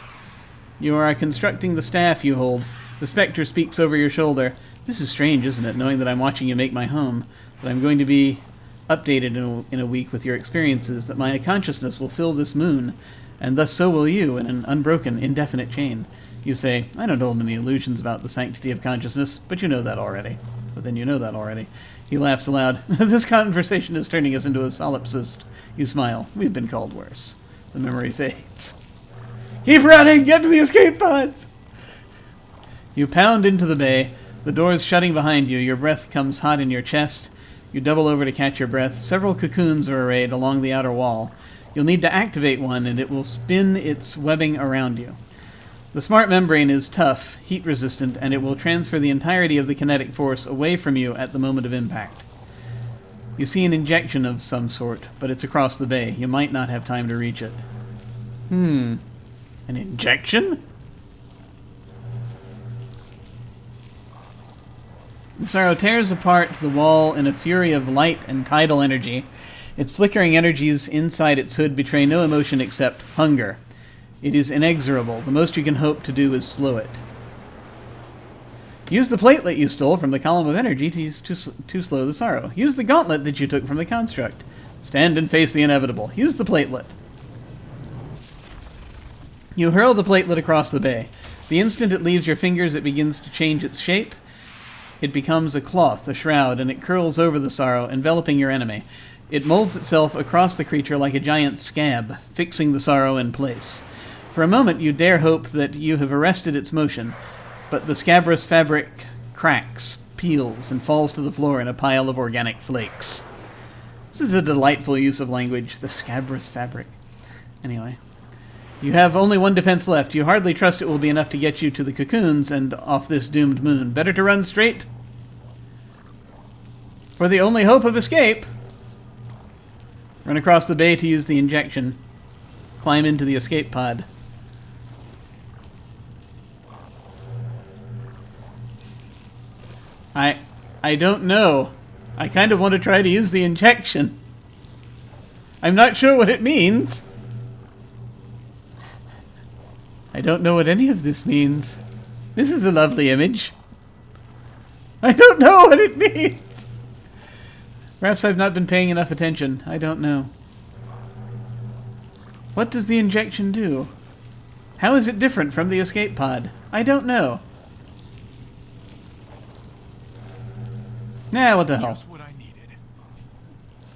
You are constructing the staff you hold. The spectre speaks over your shoulder. This is strange, isn't it, knowing that I'm watching you make my home, that I'm going to be updated in a week with your experiences, that my consciousness will fill this moon, and thus so will you, in an unbroken, indefinite chain. You say, I don't hold any illusions about the sanctity of consciousness, but you know that already. But then you know that already. He laughs aloud. This conversation is turning us into a solipsist. You smile. We've been called worse. The memory fades. Keep running! Get to the escape pods! You pound into the bay, the doors shutting behind you. Your breath comes hot in your chest. You double over to catch your breath. Several cocoons are arrayed along the outer wall. You'll need to activate one, and it will spin its webbing around you. The smart membrane is tough, heat-resistant, and it will transfer the entirety of the kinetic force away from you at the moment of impact. You see an injection of some sort, but it's across the bay. You might not have time to reach it. An injection? The sorrow tears apart the wall in a fury of light and tidal energy. Its flickering energies inside its hood betray no emotion except hunger. It is inexorable. The most you can hope to do is slow it. Use the platelet you stole from the column of energy to slow the sorrow. Use the gauntlet that you took from the construct. Stand and face the inevitable. Use the platelet. You hurl the platelet across the bay. The instant it leaves your fingers, it begins to change its shape. It becomes a cloth, a shroud, and it curls over the sorrow, enveloping your enemy. It molds itself across the creature like a giant scab, fixing the sorrow in place. For a moment, you dare hope that you have arrested its motion, but the scabrous fabric cracks, peels, and falls to the floor in a pile of organic flakes. This is a delightful use of language, the scabrous fabric. Anyway, you have only one defense left. You hardly trust it will be enough to get you to the cocoons and off this doomed moon. Better to run straight for the only hope of escape. Run across the bay to use the injection. Climb into the escape pod. I don't know. I kind of want to try to use the injection. I'm not sure what it means. I don't know what any of this means. This is a lovely image. I don't know what it means. Perhaps I've not been paying enough attention. I don't know. What does the injection do? How is it different from the escape pod? I don't know. Nah, what the hell? Just what I needed.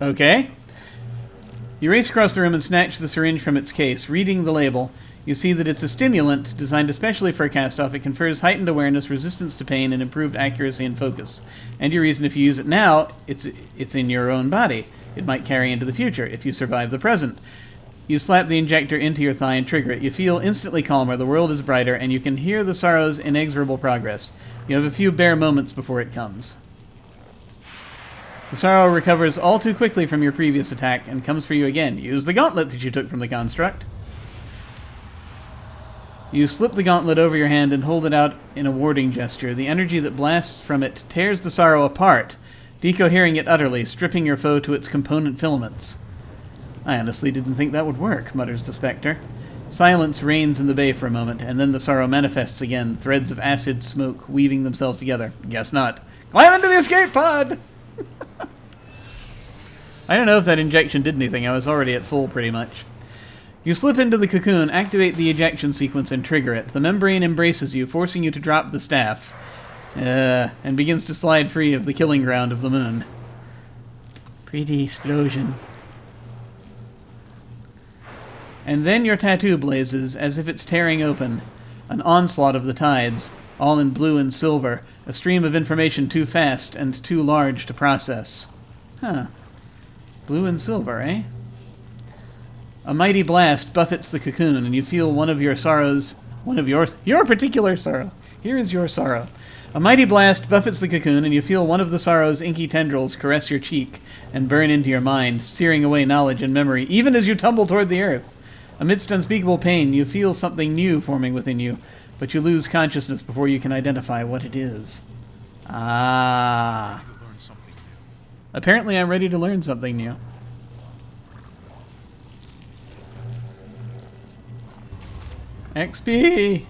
Okay. You race across the room and snatch the syringe from its case. Reading the label, you see that it's a stimulant designed especially for a cast-off. It confers heightened awareness, resistance to pain, and improved accuracy and focus. And your reason, if you use it now, it's in your own body. It might carry into the future, if you survive the present. You slap the injector into your thigh and trigger it. You feel instantly calmer, the world is brighter, and you can hear the sorrow's inexorable progress. You have a few bare moments before it comes. The sorrow recovers all too quickly from your previous attack and comes for you again. Use the gauntlet that you took from the construct. You slip the gauntlet over your hand and hold it out in a warding gesture. The energy that blasts from it tears the sorrow apart, decohering it utterly, stripping your foe to its component filaments. I honestly didn't think that would work, mutters the Spectre. Silence reigns in the bay for a moment, and then the sorrow manifests again, threads of acid smoke weaving themselves together. Guess not. Climb into the escape pod! I don't know if that injection did anything. I was already at full, pretty much. You slip into the cocoon, activate the ejection sequence, and trigger it. The membrane embraces you, forcing you to drop the staff, and begins to slide free of the killing ground of the moon. Pretty explosion. And then your tattoo blazes, as if it's tearing open. An onslaught of the tides, all in blue and silver, a stream of information too fast and too large to process. Huh. Blue and silver, eh? A mighty blast buffets the cocoon, and you feel one of your particular sorrow. Here is your sorrow. A mighty blast buffets the cocoon, and you feel one of the sorrow's inky tendrils caress your cheek and burn into your mind, searing away knowledge and memory, even as you tumble toward the earth. Amidst unspeakable pain, you feel something new forming within you, but you lose consciousness before you can identify what it is. Ah. To learn something new. Apparently I'm ready to learn something new. XP!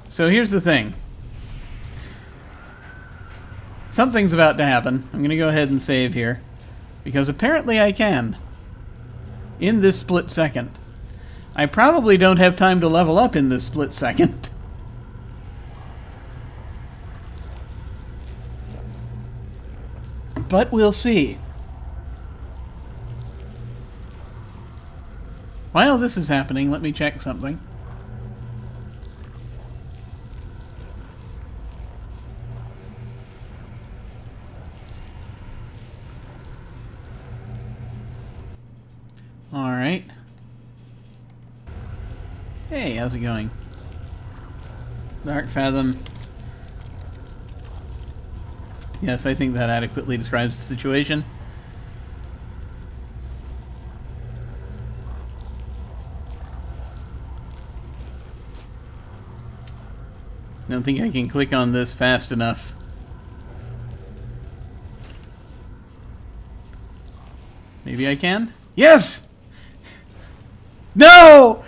So here's the thing. Something's about to happen. I'm going to go ahead and save here, because apparently I can. In this split second. I probably don't have time to level up in this split second. But we'll see. While this is happening, let me check something. Alright. Hey, how's it going? Dark Fathom. Yes, I think that adequately describes the situation. I don't think I can click on this fast enough. Maybe I can? Yes! No!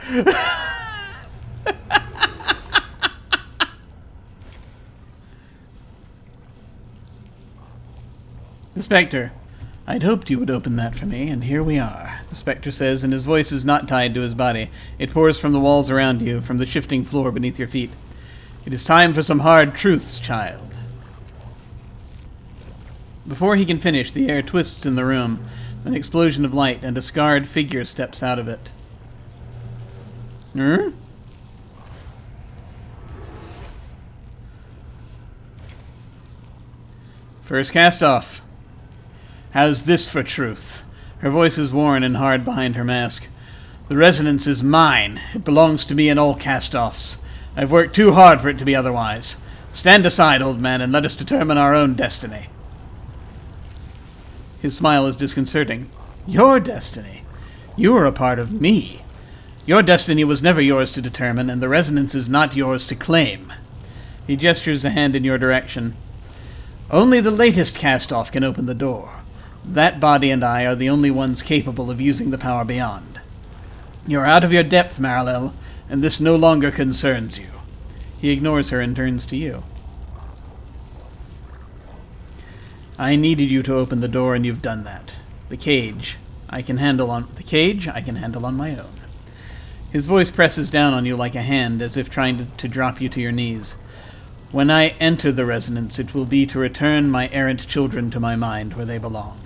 The Spectre. I'd hoped you would open that for me, and here we are, the Spectre says, and his voice is not tied to his body. It pours from the walls around you, from the shifting floor beneath your feet. It is time for some hard truths, child. Before he can finish, the air twists in the room. An explosion of light, and a scarred figure steps out of it. First cast off. How's this for truth? Her voice is worn and hard behind her mask. The resonance is mine. It belongs to me and all cast-offs. I've worked too hard for it to be otherwise. Stand aside, old man, and let us determine our own destiny. His smile is disconcerting. Your destiny? You are a part of me. Your destiny was never yours to determine, and the resonance is not yours to claim. He gestures a hand in your direction. Only the latest cast-off can open the door. That body and I are the only ones capable of using the power beyond. You're out of your depth, Marilel. and this no longer concerns you. He ignores her and turns to you. I needed you to open the door, and you've done that. The cage I can handle on my own. His voice presses down on you like a hand, as if trying to drop you to your knees. When I enter the resonance, it will be to return my errant children to my mind where they belong.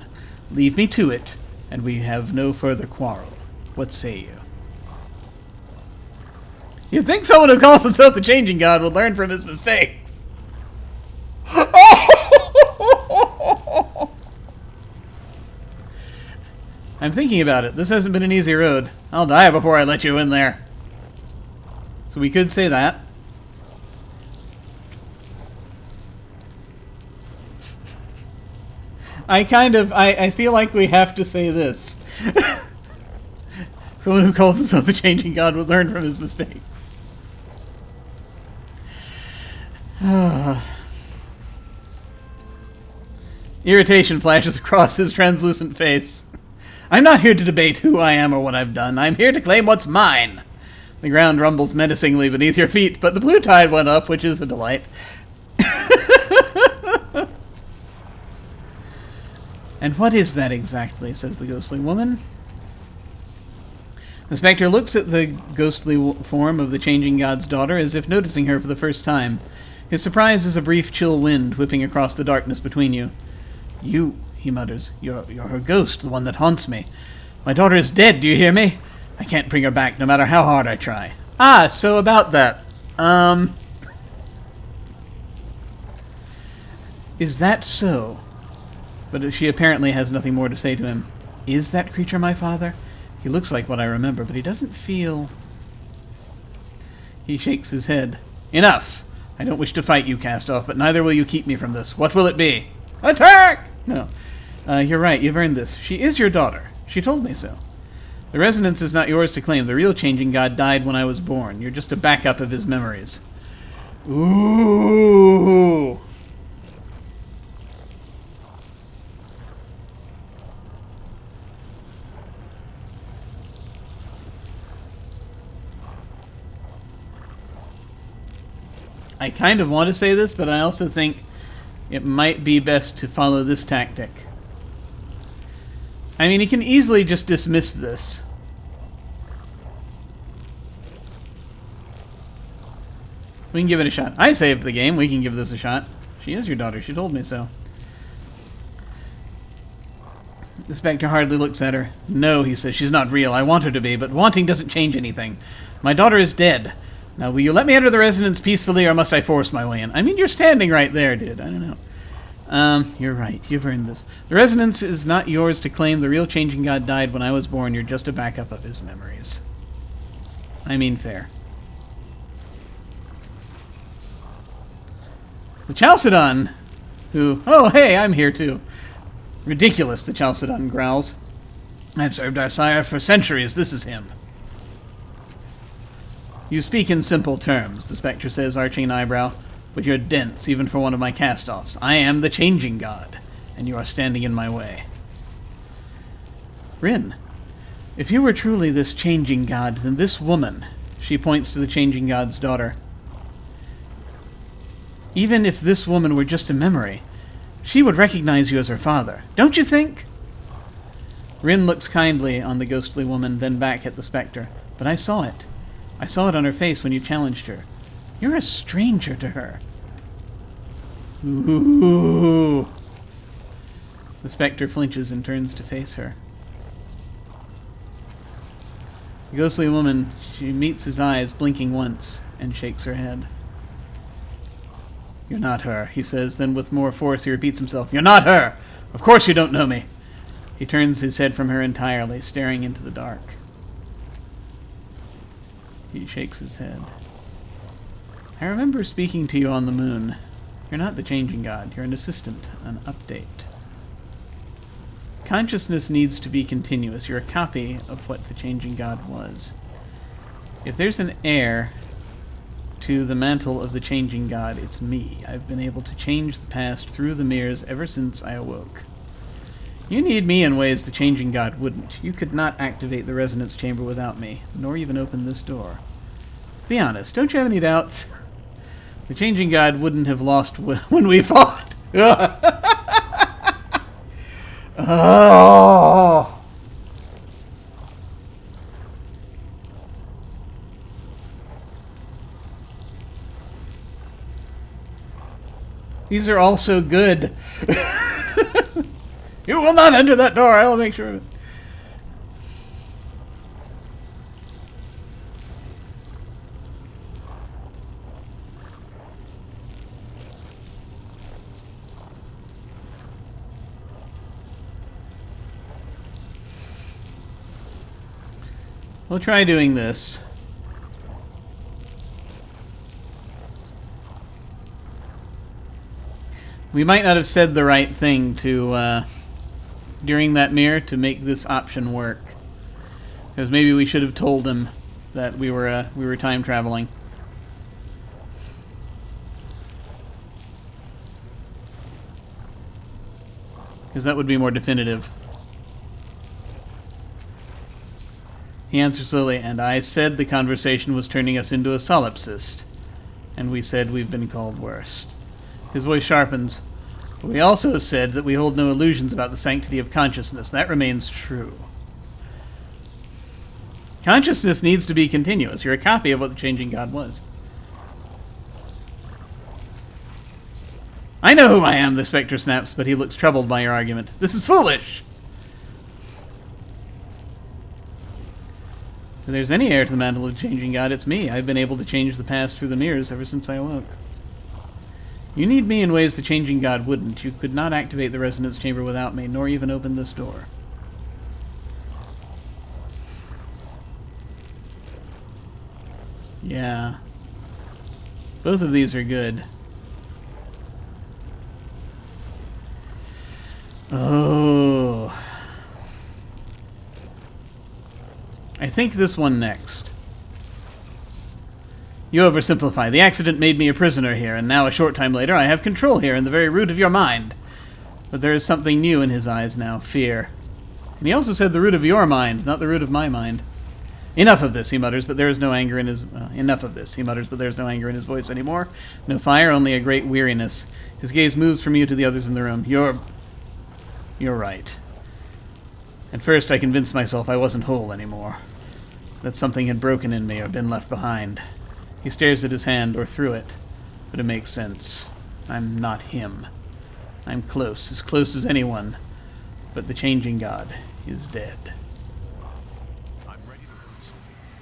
Leave me to it, and we have no further quarrel. What say you? You'd think someone who calls himself the Changing God would learn from his mistakes. I'm thinking about it. This hasn't been an easy road. I'll die before I let you in there. So we could say that. I feel like we have to say this. Someone who calls himself the Changing God would learn from his mistakes. Irritation flashes across his translucent face. I'm not here to debate who I am or what I've done. I'm here to claim what's mine. The ground rumbles menacingly beneath your feet, but the blue tide went up, which is a delight. And what is that exactly, says the ghostly woman. The spectre looks at the ghostly form of the Changing God's daughter as if noticing her for the first time. His surprise is a brief chill wind whipping across the darkness between you. You, he mutters, you're her ghost, the one that haunts me. My daughter is dead, do you hear me? I can't bring her back, no matter how hard I try. Ah, so about that. Is that so? But she apparently has nothing more to say to him. Is that creature my father? He looks like what I remember, but he doesn't feel... He shakes his head. Enough! I don't wish to fight you, Cast-Off, but neither will you keep me from this. What will it be? Attack! No. You're right, you've earned this. She is your daughter. She told me so. The resonance is not yours to claim. The real Changing God died when I was born. You're just a backup of his memories. Ooh! I kind of want to say this, but I also think it might be best to follow this tactic. I mean, he can easily just dismiss this. We can give it a shot. I saved the game. We can give this a shot. She is your daughter. She told me so. The spectre hardly looks at her. No, he says, she's not real. I want her to be, but wanting doesn't change anything. My daughter is dead. Now, will you let me enter the resonance peacefully, or must I force my way in? I mean, you're standing right there, dude. I don't know. You're right. You've earned this. The resonance is not yours to claim. The real Changing God died when I was born. You're just a backup of his memories. I mean, fair. The Chalcedon, who... Oh, hey, I'm here, too. Ridiculous, the Chalcedon growls. I've served our sire for centuries. This is him. You speak in simple terms, the spectre says, arching an eyebrow, but you're dense, even for one of my cast-offs. I am the Changing God, and you are standing in my way. Rin, if you were truly this Changing God, then this woman, she points to the Changing God's daughter, even if this woman were just a memory, she would recognize you as her father. Don't you think? Rin looks kindly on the ghostly woman, then back at the spectre. But I saw it. I saw it on her face when you challenged her. You're a stranger to her. Ooh. The spectre flinches and turns to face her. The ghostly woman, she meets his eyes, blinking once, and shakes her head. You're not her, he says, then with more force he repeats himself. You're not her! Of course you don't know me! He turns his head from her entirely, staring into the dark. He shakes his head. I remember speaking to you on the moon. You're not the Changing God. You're an assistant, an update. Consciousness needs to be continuous. You're a copy of what the Changing God was. If there's an heir to the mantle of the Changing God, it's me. I've been able to change the past through the mirrors ever since I awoke. You need me in ways the Changing God wouldn't. You could not activate the resonance chamber without me, nor even open this door. Be honest, don't you have any doubts? The changing god wouldn't have lost when we fought. Oh! These are all so good. You will not enter that door. I will make sure of it. We'll try doing this. We might not have said the right thing to during that mirror to make this option work, because maybe we should have told him that we were time traveling. Because that would be more definitive. He answered slowly, and I said the conversation was turning us into a solipsist. And we said we've been called worse. His voice sharpens. But we also said that we hold no illusions about the sanctity of consciousness. That remains true. Consciousness needs to be continuous. You're a copy of what the changing god was. I know who I am, the Spectre snaps, but he looks troubled by your argument. This is foolish! If there's any heir to the mantle of the changing god, it's me. I've been able to change the past through the mirrors ever since I awoke. You need me in ways the changing god wouldn't. You could not activate the resonance chamber without me, nor even open this door. Yeah. Both of these are good. Oh. I think this one next. You oversimplify. The accident made me a prisoner here, and now a short time later I have control here in the very root of your mind. But there is something new in his eyes now, fear. And he also said the root of your mind, not the root of my mind. Enough of this, he mutters, but there is no anger in his... enough of this, he mutters, but there is no anger in his voice anymore. No fire, only a great weariness. His gaze moves from you to the others in the room. You're right. At first I convinced myself I wasn't whole anymore. That something had broken in me or been left behind. He stares at his hand, or through it. But it makes sense. I'm not him. I'm close as anyone. But the changing god is dead. I'm ready to lose.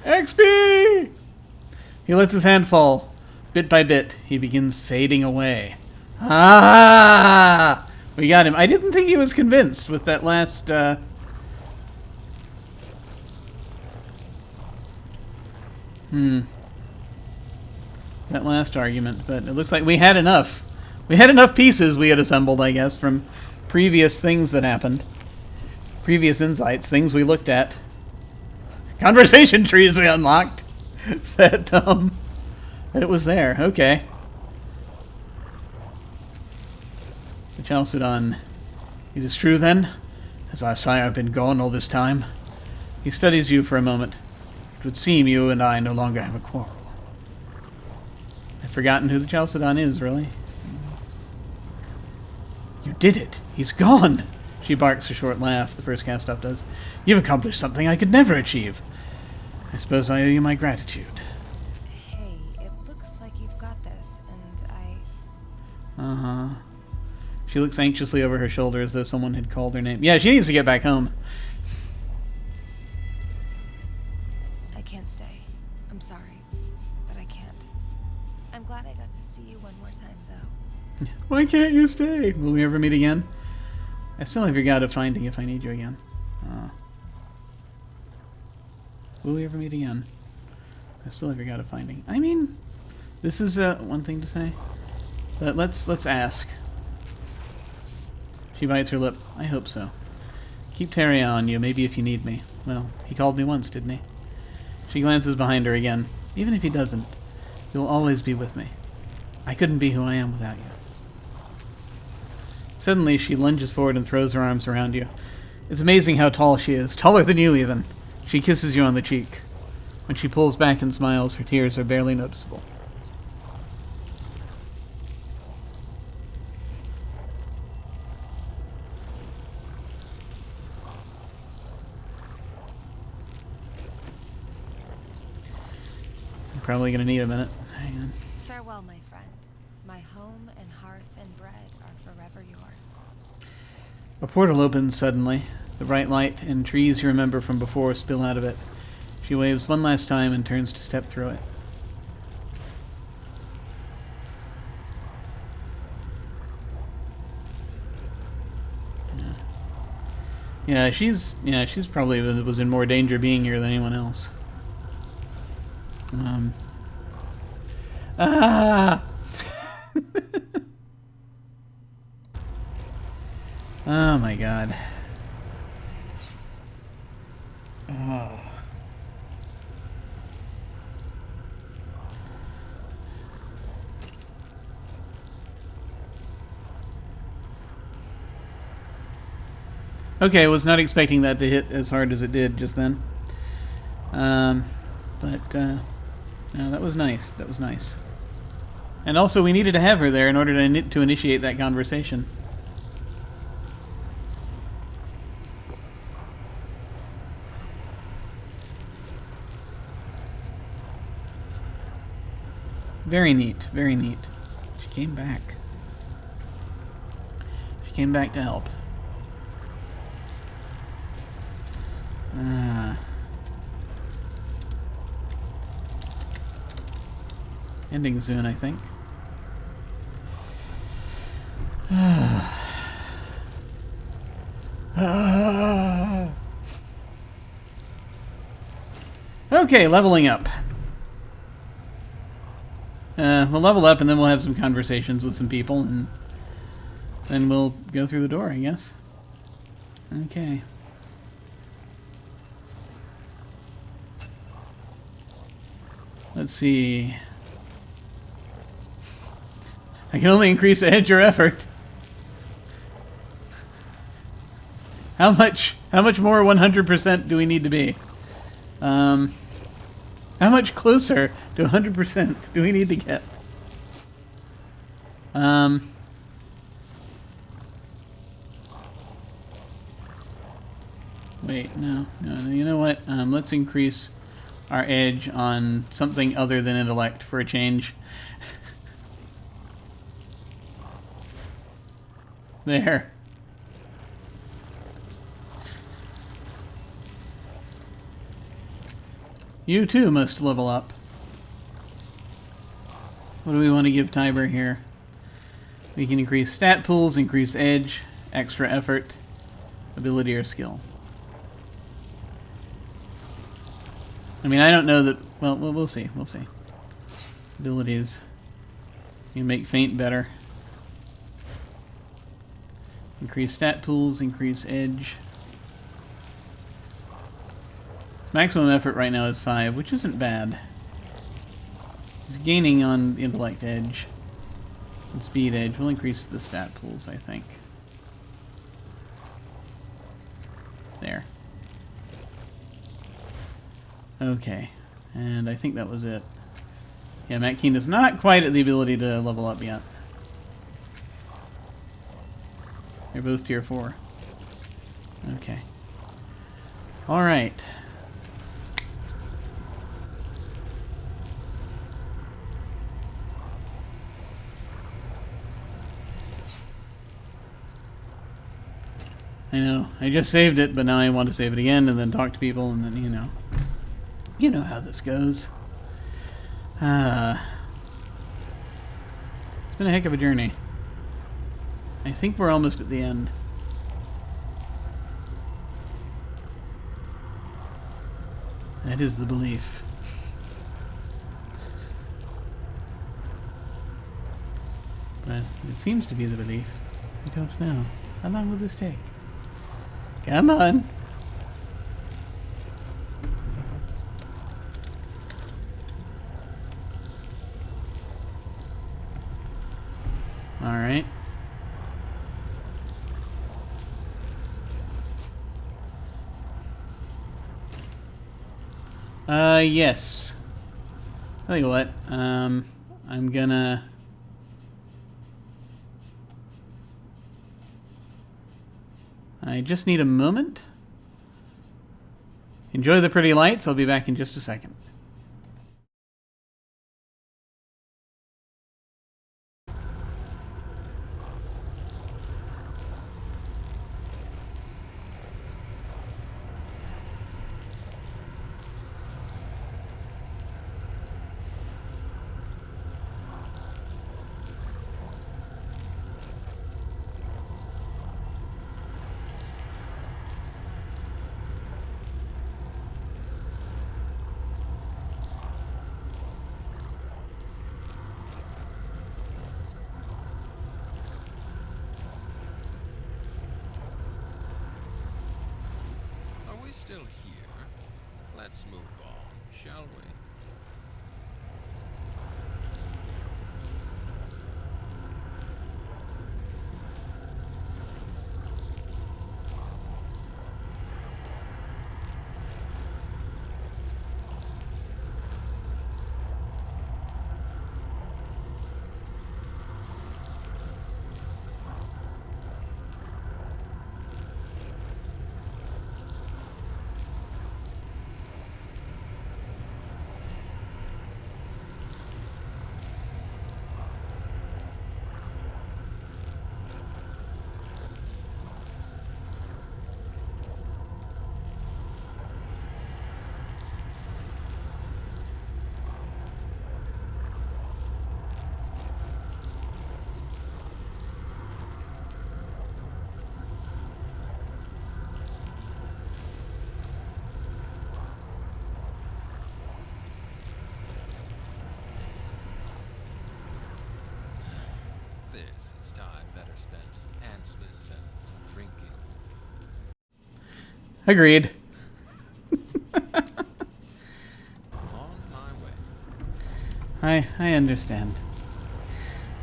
XP! He lets his hand fall. Bit by bit, he begins fading away. Ah! We got him. I didn't think he was convinced with that last... that last argument, but it looks like we had enough. We had enough pieces we had assembled, I guess, from previous things that happened. Previous insights, things we looked at. Conversation trees we unlocked. that it was there. Okay. The Chalcedon. It is true, then? Has our sire been gone all this time? He studies you for a moment. It would seem you and I no longer have a quarrel. I've forgotten who the Chalcedon is, really. You did it! He's gone! She barks a short laugh, the first cast-off does. You've accomplished something I could never achieve. I suppose I owe you my gratitude. Hey, it looks like you've got this, and I... Uh-huh. She looks anxiously over her shoulder as though someone had called her name. Yeah, she needs to get back home. I can't stay. I'm sorry, but I can't. I'm glad I got to see you one more time, though. Why can't you stay? Will we ever meet again? I still have your god of finding if I need you again. Will we ever meet again? I still have your god of finding. I mean, this is one thing to say, but let's ask. She bites her lip. I hope so. Keep Terry on you, maybe if you need me. Well, he called me once, didn't he? She glances behind her again. Even if he doesn't, you'll always be with me. I couldn't be who I am without you. Suddenly, she lunges forward and throws her arms around you. It's amazing how tall she is. Taller than you, even. She kisses you on the cheek. When she pulls back and smiles, her tears are barely noticeable. I'm probably going to need a minute. Hang on. Farewell, my friend. My home and hearth and bread are forever yours. A portal opens suddenly. The bright light and trees you remember from before spill out of it. She waves one last time and turns to step through it. Yeah, she's probably was in more danger being here than anyone else. Ah! Oh my god. Oh. Okay, was not expecting that to hit as hard as it did just then. No, that was nice. That was nice. And also, we needed to have her there in order to initiate that conversation. Very neat, very neat. She came back. She came back to help. Ending soon, I think. Okay, leveling up. We'll level up and then we'll have some conversations with some people and then we'll go through the door, I guess. Okay. Let's see. I can only increase edge or effort. How much more 100% do we need to be? How much closer to 100% do we need to get? Wait, no, you know what? Let's increase our edge on something other than intellect for a change. There. You too must level up. What do we want to give Tiber here? We can increase stat pools, increase edge, extra effort, ability, or skill. I mean, I don't know that... Well, we'll see. We'll see. Abilities. You can make feint better. Increase stat pools, increase edge. Maximum effort right now is 5, which isn't bad. He's gaining on intellect edge and speed edge. We'll increase the stat pools, I think. There. Okay, and I think that was it. Yeah, Matt Keen is not quite at the ability to level up yet. They're both tier 4. Okay. Alright. I know. I just saved it, but now I want to save it again and then talk to people and then, you know. You know how this goes. It's been a heck of a journey. I think we're almost at the end. That is the belief. But it seems to be the belief. I don't know. How long will this take? Come on. Alright. Yes. Tell you what, I'm gonna... I just need a moment. Enjoy the pretty lights. I'll be back in just a second. Still here. Let's move on, shall we? This is time better spent pantsless and drinking. Agreed. On my way. I understand.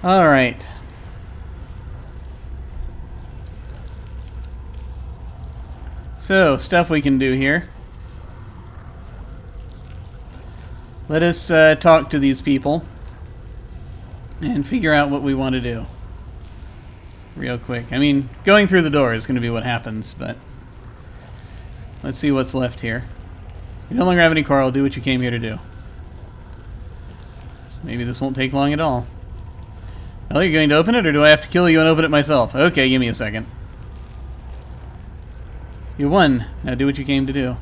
Alright. So, stuff we can do here. Let us talk to these people and figure out what we want to do. Real quick. I mean, going through the door is going to be what happens, but let's see what's left here. You no longer have any coral. Do what you came here to do. So maybe this won't take long at all. Well, you're going to open it, or do I have to kill you and open it myself? Okay, give me a second. You won. Now do what you came to do.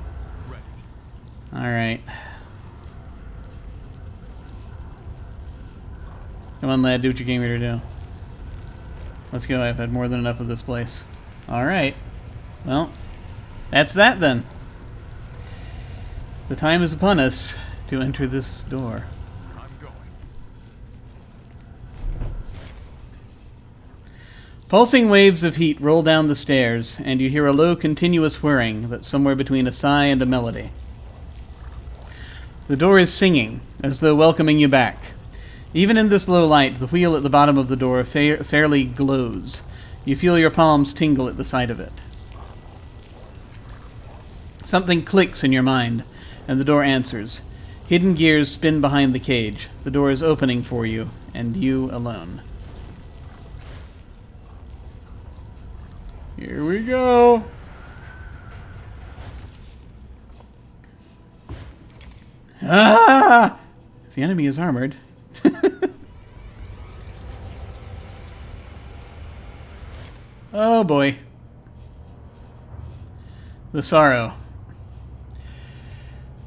Alright. Come on, lad, do what you came here to do. Let's go, I've had more than enough of this place. Alright. Well, that's that then. The time is upon us to enter this door. I'm going. Pulsing waves of heat roll down the stairs, and you hear a low, continuous whirring that's somewhere between a sigh and a melody. The door is singing, as though welcoming you back. Even in this low light, the wheel at the bottom of the door fairly glows. You feel your palms tingle at the sight of it. Something clicks in your mind, and the door answers. Hidden gears spin behind the cage. The door is opening for you, and you alone. Here we go! Ah! If the enemy is armored. Oh boy. The sorrow.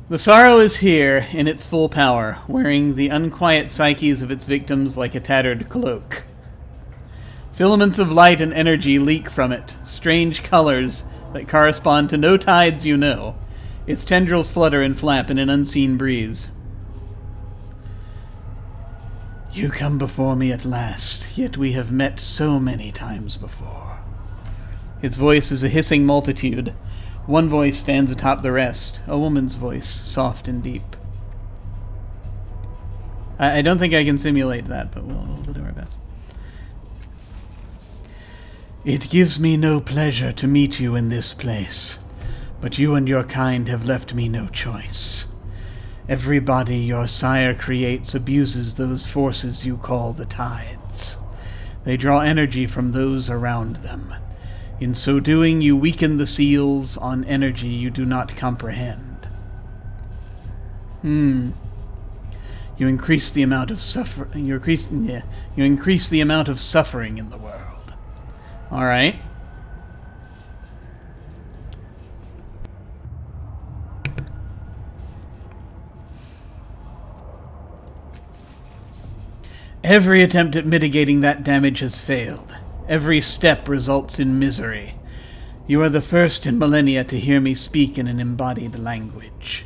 The sorrow is here in its full power, wearing the unquiet psyches of its victims like a tattered cloak. Filaments of light and energy leak from it, strange colors that correspond to no tides you know. Its tendrils flutter and flap in an unseen breeze. You come before me at last, yet we have met so many times before. Its voice is a hissing multitude. One voice stands atop the rest, a woman's voice, soft and deep. I don't think I can simulate that, but we'll do our best. It gives me no pleasure to meet you in this place, but you and your kind have left me no choice. Every body your sire creates abuses those forces you call the tides. They draw energy from those around them. In so doing, you weaken the seals on energy you do not comprehend. You increase the amount of you increase the amount of suffering in the world. All right. Every attempt at mitigating that damage has failed. Every step results in misery. You are the first in millennia to hear me speak in an embodied language.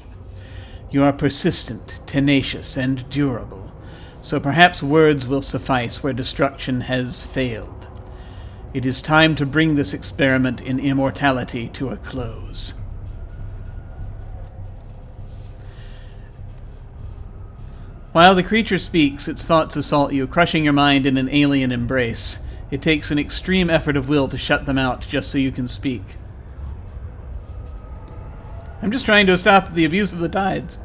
You are persistent, tenacious, and durable, so perhaps words will suffice where destruction has failed. It is time to bring this experiment in immortality to a close. While the creature speaks, its thoughts assault you, crushing your mind in an alien embrace. It takes an extreme effort of will to shut them out just so you can speak. I'm just trying to stop the abuse of the tides.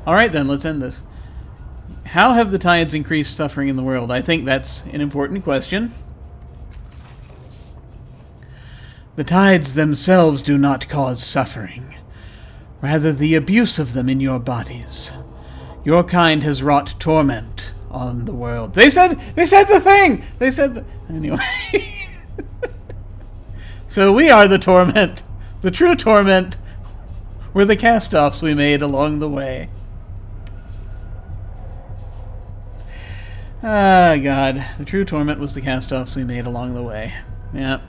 Alright then, let's end this. How have the tides increased suffering in the world? I think that's an important question. The tides themselves do not cause suffering. Rather, the abuse of them in your bodies. Your kind has wrought torment on the world. They said the thing! They said the... Anyway. So we are the torment. The true torment. We're the cast-offs we made along the way. Ah, God. The true torment was the cast-offs we made along the way. Yep.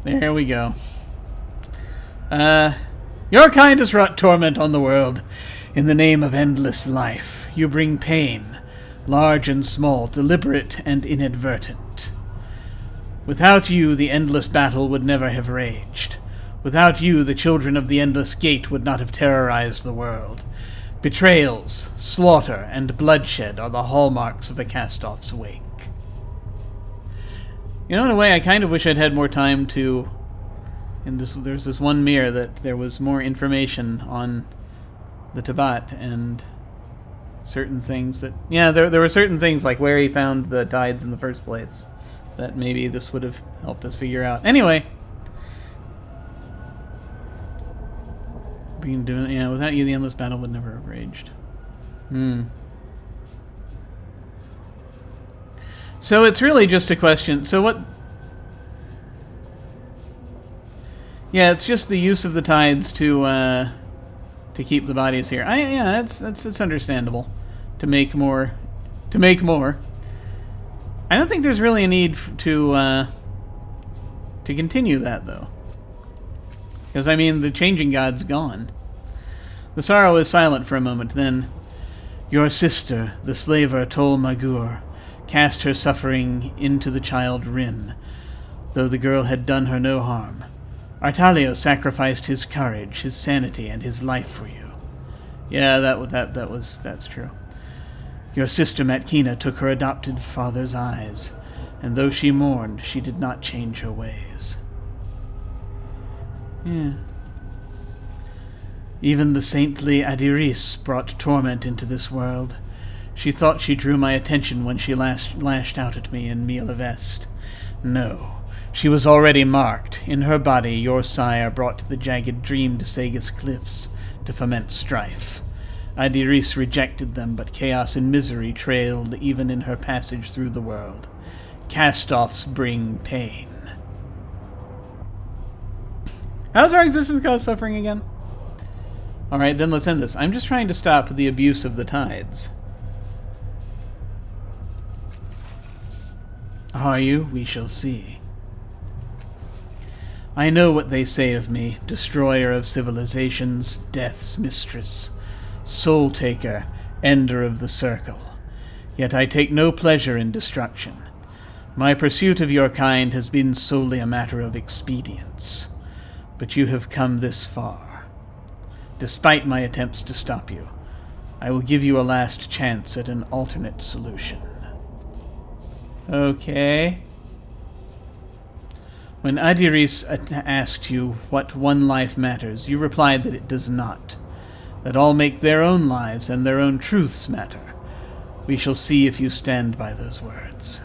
There we go. Your kind has wrought torment on the world. In the name of endless life, you bring pain, large and small, deliberate and inadvertent. Without you, the endless battle would never have raged. Without you, the children of the Endless Gate would not have terrorized the world. Betrayals, slaughter, and bloodshed are the hallmarks of a cast-off's wake. You know, in a way, I kind of wish I'd had more time to... There's this one mirror that there was more information on the Tabat and certain things that... Yeah, there were certain things, like where he found the tides in the first place, that maybe this would have helped us figure out. Anyway. Without you, the endless battle would never have raged. So it's really just a question. So what... Yeah, it's just the use of the tides to keep the bodies here. It's understandable. To make more. I don't think there's really a need to continue that, though. Because, I mean, the changing god's gone. The sorrow is silent for a moment, then... Your sister, the slaver Tol Magur, cast her suffering into the child Rin, though the girl had done her no harm. Artalio sacrificed his courage, his sanity, and his life for you. Yeah, that's true. Your sister Matkina took her adopted father's eyes, and though she mourned, she did not change her ways. Yeah. Even the saintly Adiris brought torment into this world. She thought she drew my attention when she lashed out at me in Mila Vest. No, she was already marked. In her body, your sire brought the jagged dream to Sagas cliffs to foment strife. Adiris rejected them, but chaos and misery trailed even in her passage through the world. Cast-offs bring pain. How does our existence cause suffering again? Alright, then let's end this. I'm just trying to stop the abuse of the tides. Are you? We shall see. I know what they say of me, destroyer of civilizations, death's mistress, soul-taker, ender of the circle. Yet I take no pleasure in destruction. My pursuit of your kind has been solely a matter of expedience. But you have come this far. Despite my attempts to stop you, I will give you a last chance at an alternate solution. Okay. When Adiris asked you what one life matters, you replied that it does not. Let all make their own lives and their own truths matter. We shall see if you stand by those words.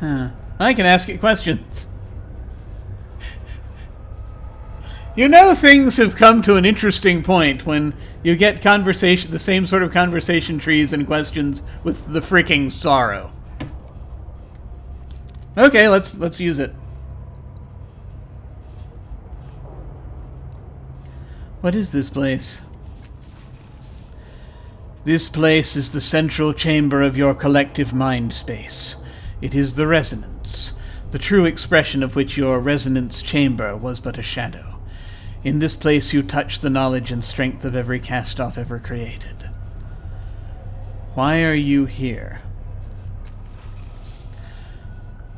Huh. I can ask it questions. You know, things have come to an interesting point when you get conversation, the same sort of conversation trees and questions with the freaking sorrow. Okay, let's use it. What is this place? This place is the central chamber of your collective mind space. It is the resonance, the true expression of which your resonance chamber was but a shadow. In this place you touch the knowledge and strength of every cast-off ever created. Why are you here?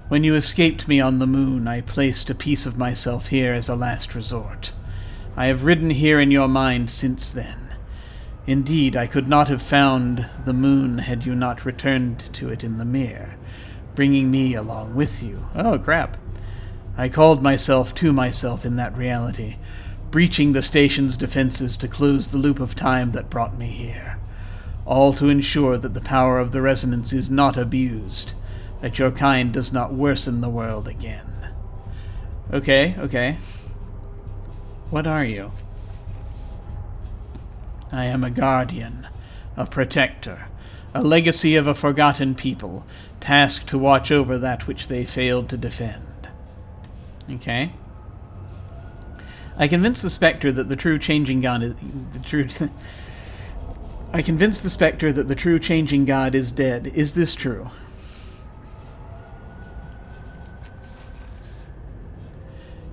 When you escaped me on the moon, I placed a piece of myself here as a last resort. I have ridden here in your mind since then. Indeed, I could not have found the moon had you not returned to it in the mirror, bringing me along with you. Oh, crap. I called myself to myself in that reality, breaching the station's defenses to close the loop of time that brought me here. All to ensure that the power of the resonance is not abused, that your kind does not worsen the world again. Okay. What are you? I am a guardian, a protector, a legacy of a forgotten people, tasked to watch over that which they failed to defend. Okay. I convinced the Spectre that the true changing God is I convinced the Spectre that the true changing God is dead. Is this true?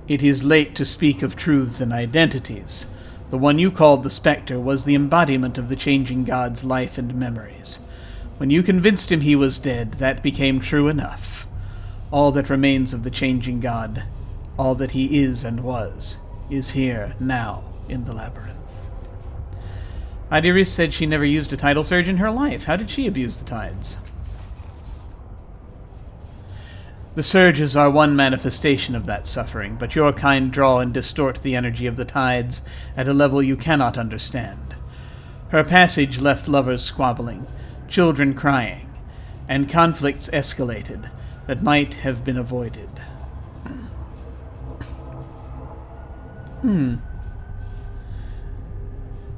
It is late to speak of truths and identities. The one you called the Spectre was the embodiment of the changing God's life and memories. When you convinced him he was dead, that became true enough. All that remains of the changing God, all that he is and was, is here, now, in the labyrinth. Idiris said she never used a tidal surge in her life. How did she abuse the tides? The surges are one manifestation of that suffering, but your kind draw and distort the energy of the tides at a level you cannot understand. Her passage left lovers squabbling, children crying, and conflicts escalated that might have been avoided.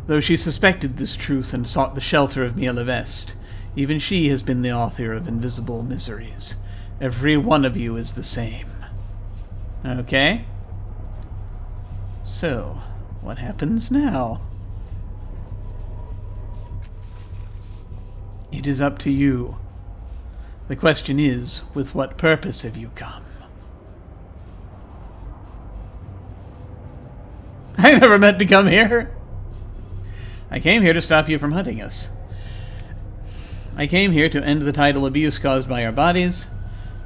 Though she suspected this truth and sought the shelter of Mielavest, even she has been the author of invisible miseries. Every one of you is the same. Okay? So, what happens now? It is up to you. The question is, with what purpose have you come? I never meant to come here. I came here to stop you from hunting us. I came here to end the tidal abuse caused by our bodies.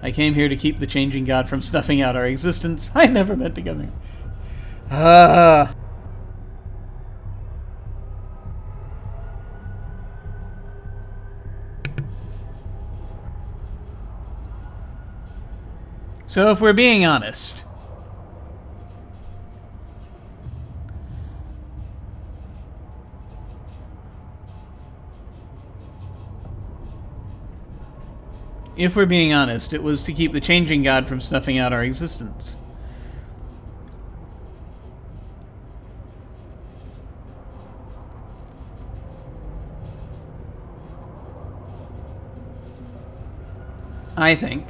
I came here to keep the changing God from snuffing out our existence. I never meant to come here. So if we're being honest, it was to keep the changing God from snuffing out our existence. I think.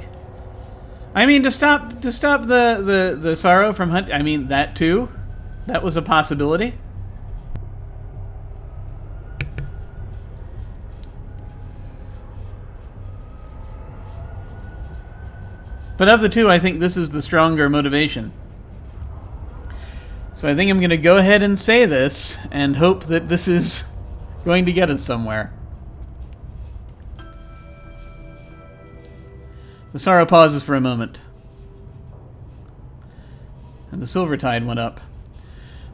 I mean, to stop the sorrow from hunt. I mean, that too. That was a possibility. But of the two, I think this is the stronger motivation. So I think I'm going to go ahead and say this and hope that this is going to get us somewhere. The sorrow pauses for a moment. And the silver tide went up.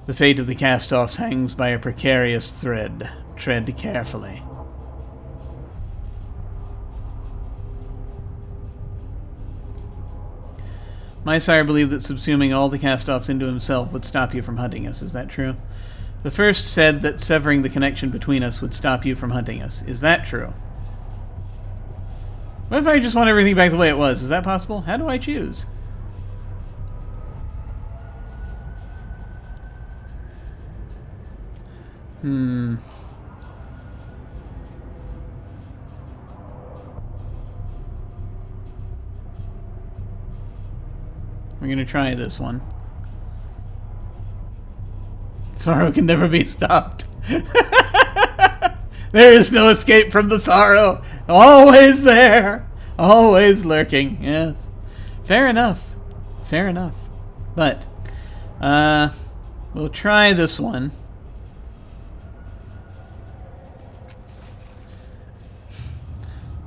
The fate of the cast-offs hangs by a precarious thread. Tread carefully. My sire believed that subsuming all the cast-offs into himself would stop you from hunting us. Is that true? The first said that severing the connection between us would stop you from hunting us. Is that true? What if I just want everything back the way it was? Is that possible? How do I choose? We're gonna try this one. Sorrow can never be stopped. There is no escape from the sorrow. Always there. Always lurking. Yes. Fair enough. Fair enough. But, we'll try this one.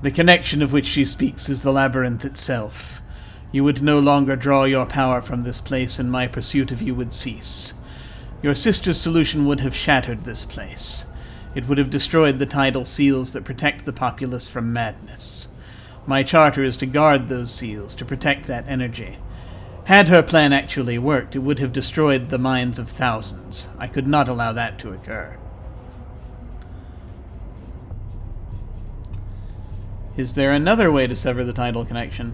The connection of which she speaks is the labyrinth itself. You would no longer draw your power from this place, and my pursuit of you would cease. Your sister's solution would have shattered this place. It would have destroyed the tidal seals that protect the populace from madness. My charter is to guard those seals, to protect that energy. Had her plan actually worked, it would have destroyed the minds of thousands. I could not allow that to occur. Is there another way to sever the tidal connection?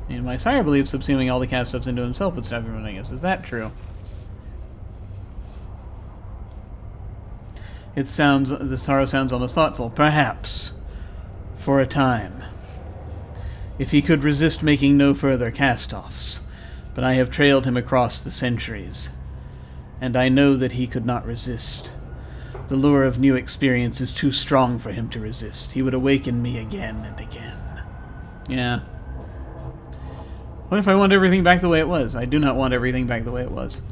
And my sire believes subsuming all the cast-offs into himself would stop him running us. Is that true? The sorrow sounds almost thoughtful. Perhaps. For a time. If he could resist making no further cast-offs. But I have trailed him across the centuries. And I know that he could not resist. The lure of new experience is too strong for him to resist. He would awaken me again and again. Yeah. What if I want everything back the way it was? I do not want everything back the way it was.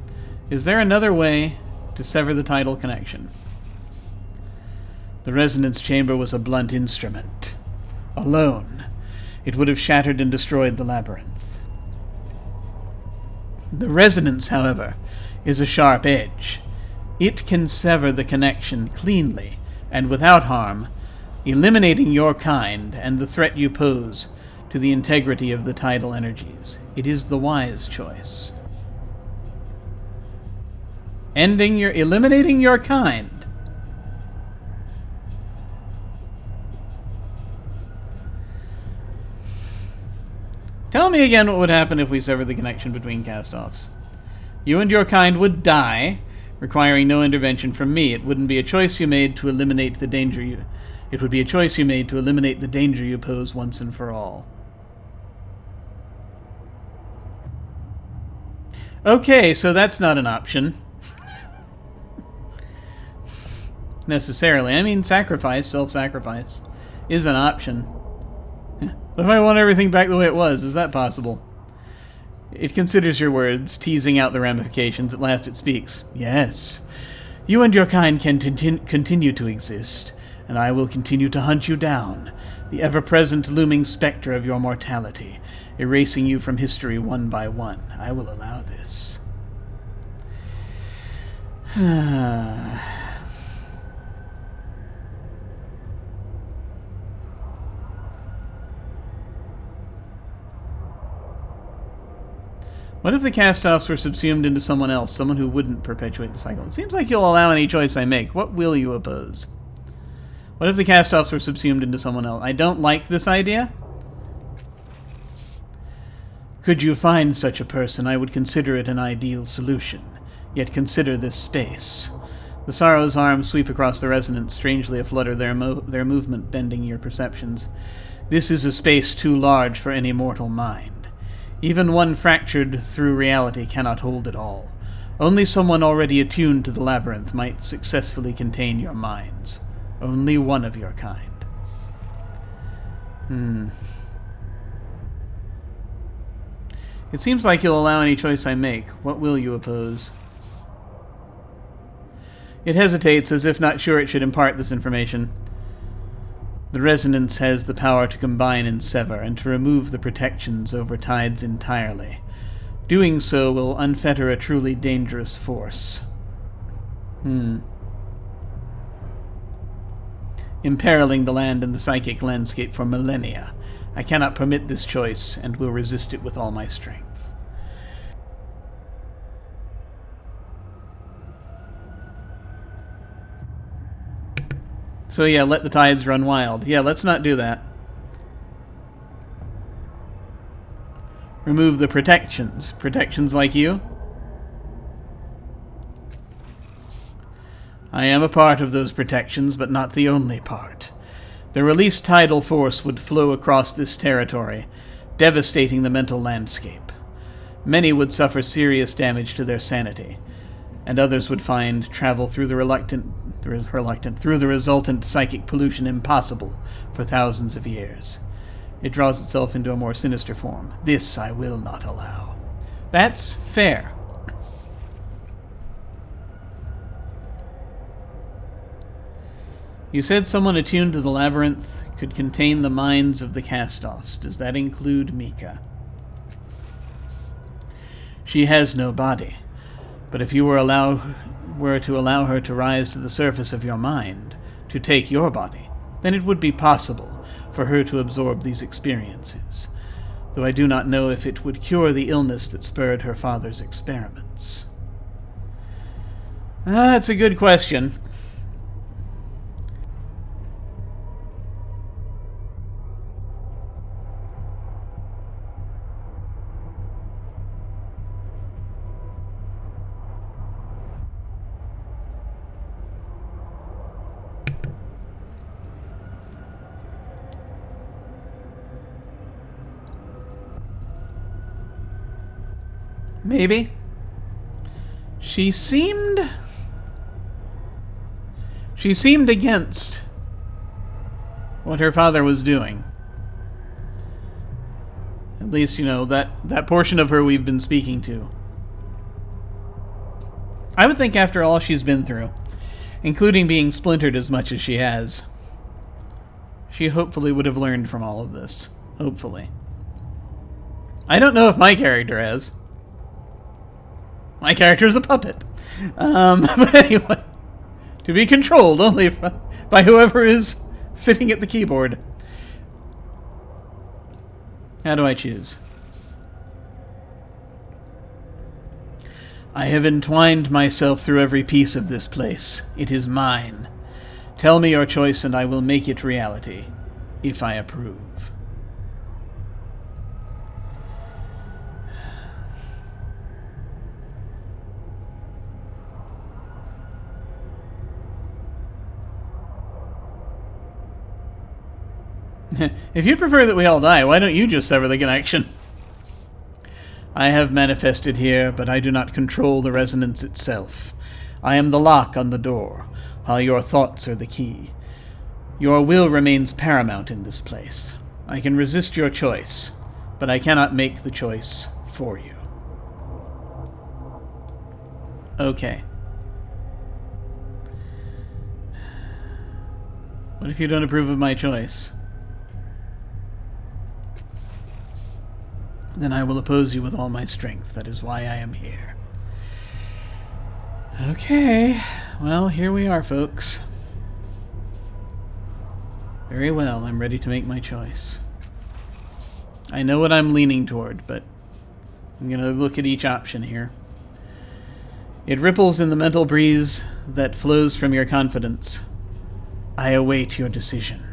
Is there another way to sever the tidal connection? The resonance chamber was a blunt instrument. Alone, it would have shattered and destroyed the labyrinth. The resonance, however, is a sharp edge. It can sever the connection cleanly and without harm, eliminating your kind and the threat you pose to the integrity of the tidal energies. It is the wise choice. Eliminating your kind. Tell me again what would happen if we severed the connection between cast-offs. You and your kind would die, requiring no intervention from me. It wouldn't be a choice you made to eliminate the danger you... It would be a choice you made to eliminate the danger you pose once and for all. Okay, so that's not an option. Necessarily. I mean, sacrifice, self-sacrifice, is an option. What if I want everything back the way it was? Is that possible? It considers your words, teasing out the ramifications. At last it speaks. Yes. You and your kind can continue to exist, and I will continue to hunt you down, the ever-present looming specter of your mortality, erasing you from history one by one. I will allow this. What if the cast-offs were subsumed into someone else, someone who wouldn't perpetuate the cycle? It seems like you'll allow any choice I make. What will you oppose? What if the cast-offs were subsumed into someone else? I don't like this idea. Could you find such a person, I would consider it an ideal solution. Yet consider this space. The sorrow's arms sweep across the resonance, strangely aflutter, their movement bending your perceptions. This is a space too large for any mortal mind. Even one fractured through reality cannot hold it all. Only someone already attuned to the labyrinth might successfully contain your minds. Only one of your kind. It seems like you'll allow any choice I make. What will you oppose? It hesitates, as if not sure it should impart this information. The resonance has the power to combine and sever, and to remove the protections over tides entirely. Doing so will unfetter a truly dangerous force. Imperiling the land and the psychic landscape for millennia. I cannot permit this choice, and will resist it with all my strength. So yeah, let the tides run wild. Yeah, let's not do that. Remove the protections. Protections like you? I am a part of those protections, but not the only part. The released tidal force would flow across this territory, devastating the mental landscape. Many would suffer serious damage to their sanity, and others would find travel through the resultant psychic pollution impossible for thousands of years. It draws itself into a more sinister form. This I will not allow. That's fair. You said someone attuned to the labyrinth could contain the minds of the cast-offs. Does that include Mika? She has no body, but if you were to allow her to rise to the surface of your mind, to take your body, then it would be possible for her to absorb these experiences, though I do not know if it would cure the illness that spurred her father's experiments. That's a good question. Maybe. She seemed against what her father was doing. At least, that portion of her we've been speaking to. I would think after all she's been through, including being splintered as much as she has, she hopefully would have learned from all of this. Hopefully. I don't know if my character has. My character is a puppet. But anyway, to be controlled only by whoever is sitting at the keyboard. How do I choose? I have entwined myself through every piece of this place. It is mine. Tell me your choice and I will make it reality, if I approve. If you'd prefer that we all die, why don't you just sever the connection? I have manifested here, but I do not control the resonance itself. I am the lock on the door, while your thoughts are the key. Your will remains paramount in this place. I can resist your choice, but I cannot make the choice for you. Okay. What if you don't approve of my choice? Then I will oppose you with all my strength. That is why I am here. Okay. Well, here we are, folks. Very well. I'm ready to make my choice. I know what I'm leaning toward, but I'm going to look at each option here. It ripples in the mental breeze that flows from your confidence. I await your decision.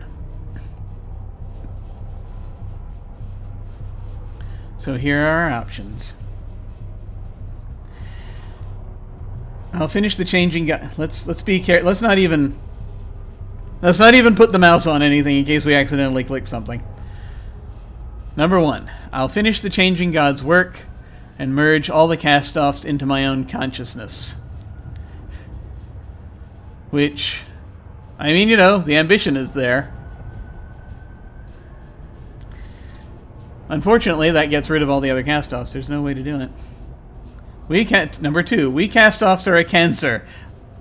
So here are our options. I'll finish the changing guide. Let's be careful. Let's not even put the mouse on anything in case we accidentally click something. Number 1, I'll finish the changing God's work and merge all the cast-offs into my own consciousness. Which, I mean, the ambition is there. Unfortunately, that gets rid of all the other cast-offs. There's no way to do it. Number 2, we cast-offs are a cancer.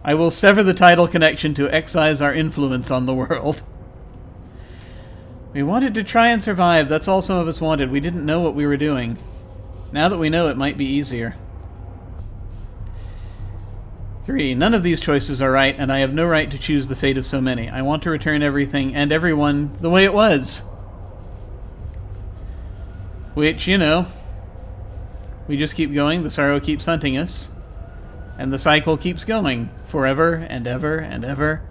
I will sever the tidal connection to excise our influence on the world. We wanted to try and survive. That's all some of us wanted. We didn't know what we were doing. Now that we know, it might be easier. 3, none of these choices are right, and I have no right to choose the fate of so many. I want to return everything and everyone the way it was. Which, you know, we just keep going. The sorrow keeps hunting us. And the cycle keeps going forever and ever and ever.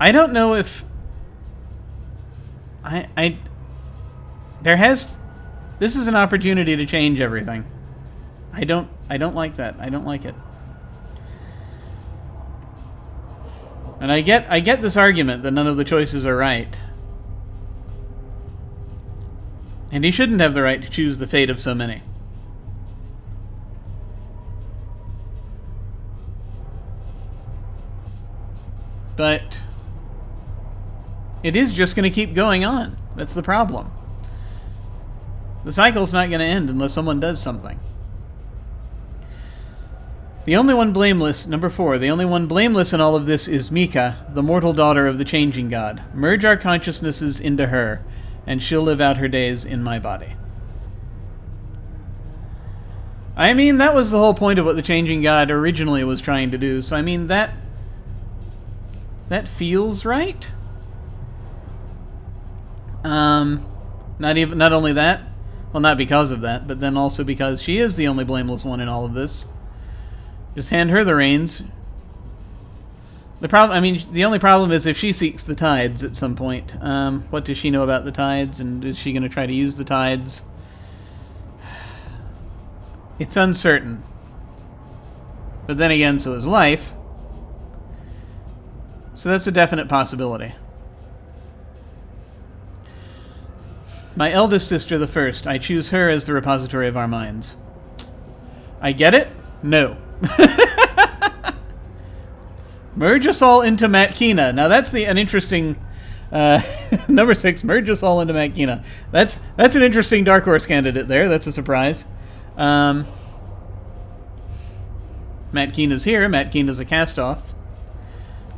I don't know if... This is an opportunity to change everything. I don't like that. I don't like it. And I get this argument that none of the choices are right. And he shouldn't have the right to choose the fate of so many. But it is just going to keep going on. That's the problem. The cycle's not going to end unless someone does something. The only one blameless, number 4, the only one blameless in all of this is Mika, the mortal daughter of the changing god. Merge our consciousnesses into her, and she'll live out her days in my body. I mean, that was the whole point of what the changing god originally was trying to do, so I mean, that feels right. Not only that, well, not because of that, but then also because she is the only blameless one in all of this. Just hand her the reins. The only problem is if she seeks the tides at some point. What does she know about the tides, and is she going to try to use the tides? It's uncertain. But then again, so is life. So that's a definite possibility. My eldest sister, the first. I choose her as the repository of our minds. I get it? No. Merge us all into Matkina. Now that's an interesting... number 6, merge us all into Matkina. That's an interesting Dark Horse candidate there. That's a surprise. Matkina's here. Matkina's a cast-off.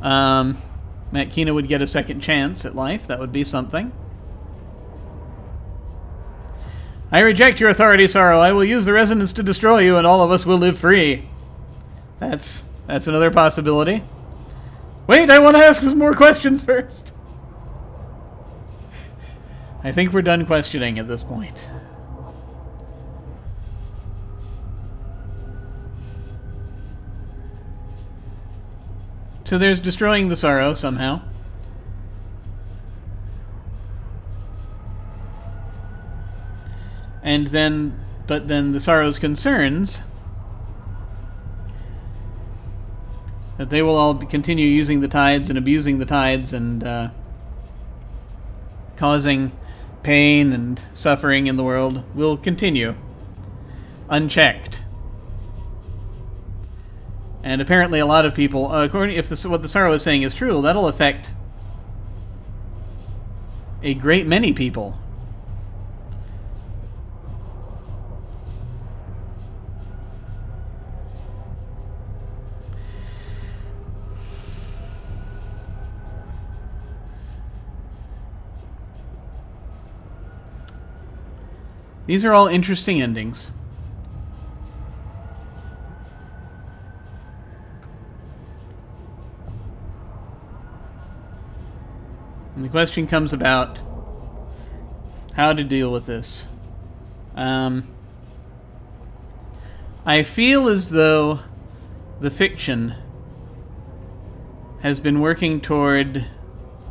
Matkina would get a second chance at life. That would be something. I reject your authority, Sorrow. I will use the resonance to destroy you, and all of us will live free. That's another possibility. Wait, I want to ask some more questions first. I think we're done questioning at this point. So there's destroying the Sorrow somehow. But then the Sorrow's concerns that they will all continue using the tides and abusing the tides and causing pain and suffering in the world will continue unchecked. And apparently a lot of people, what the Sorrow is saying is true, that'll affect a great many people. These are all interesting endings. And the question comes about how to deal with this. I feel as though the fiction has been working toward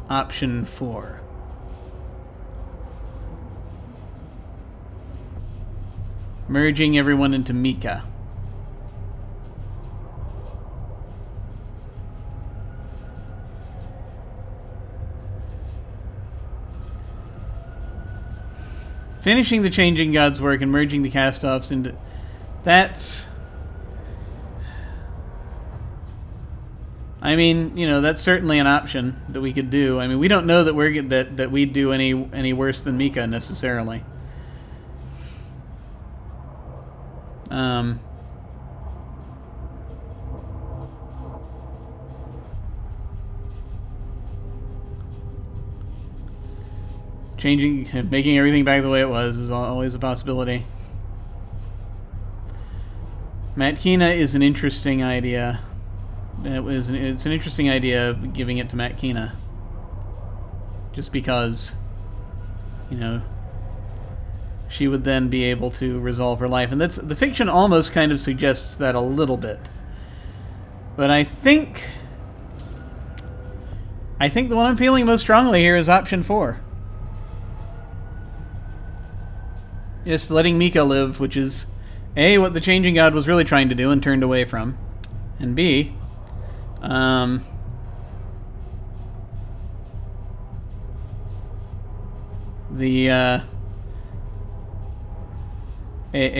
option 4. Merging everyone into Mika. Finishing the Changing God's work and merging the cast-offs into... That's... I mean, you know, that's certainly an option that we could do. I mean, we don't know that we'd do any worse than Mika necessarily. Making everything back the way it was is always a possibility. Matkina is an interesting idea. It's an interesting idea giving it to Matkina. Just because, you know, she would then be able to resolve her life. And that's the fiction almost kind of suggests that a little bit. But I think the one I'm feeling most strongly here is option 4. Just letting Mika live, which is A, what the Changing God was really trying to do and turned away from, and B, a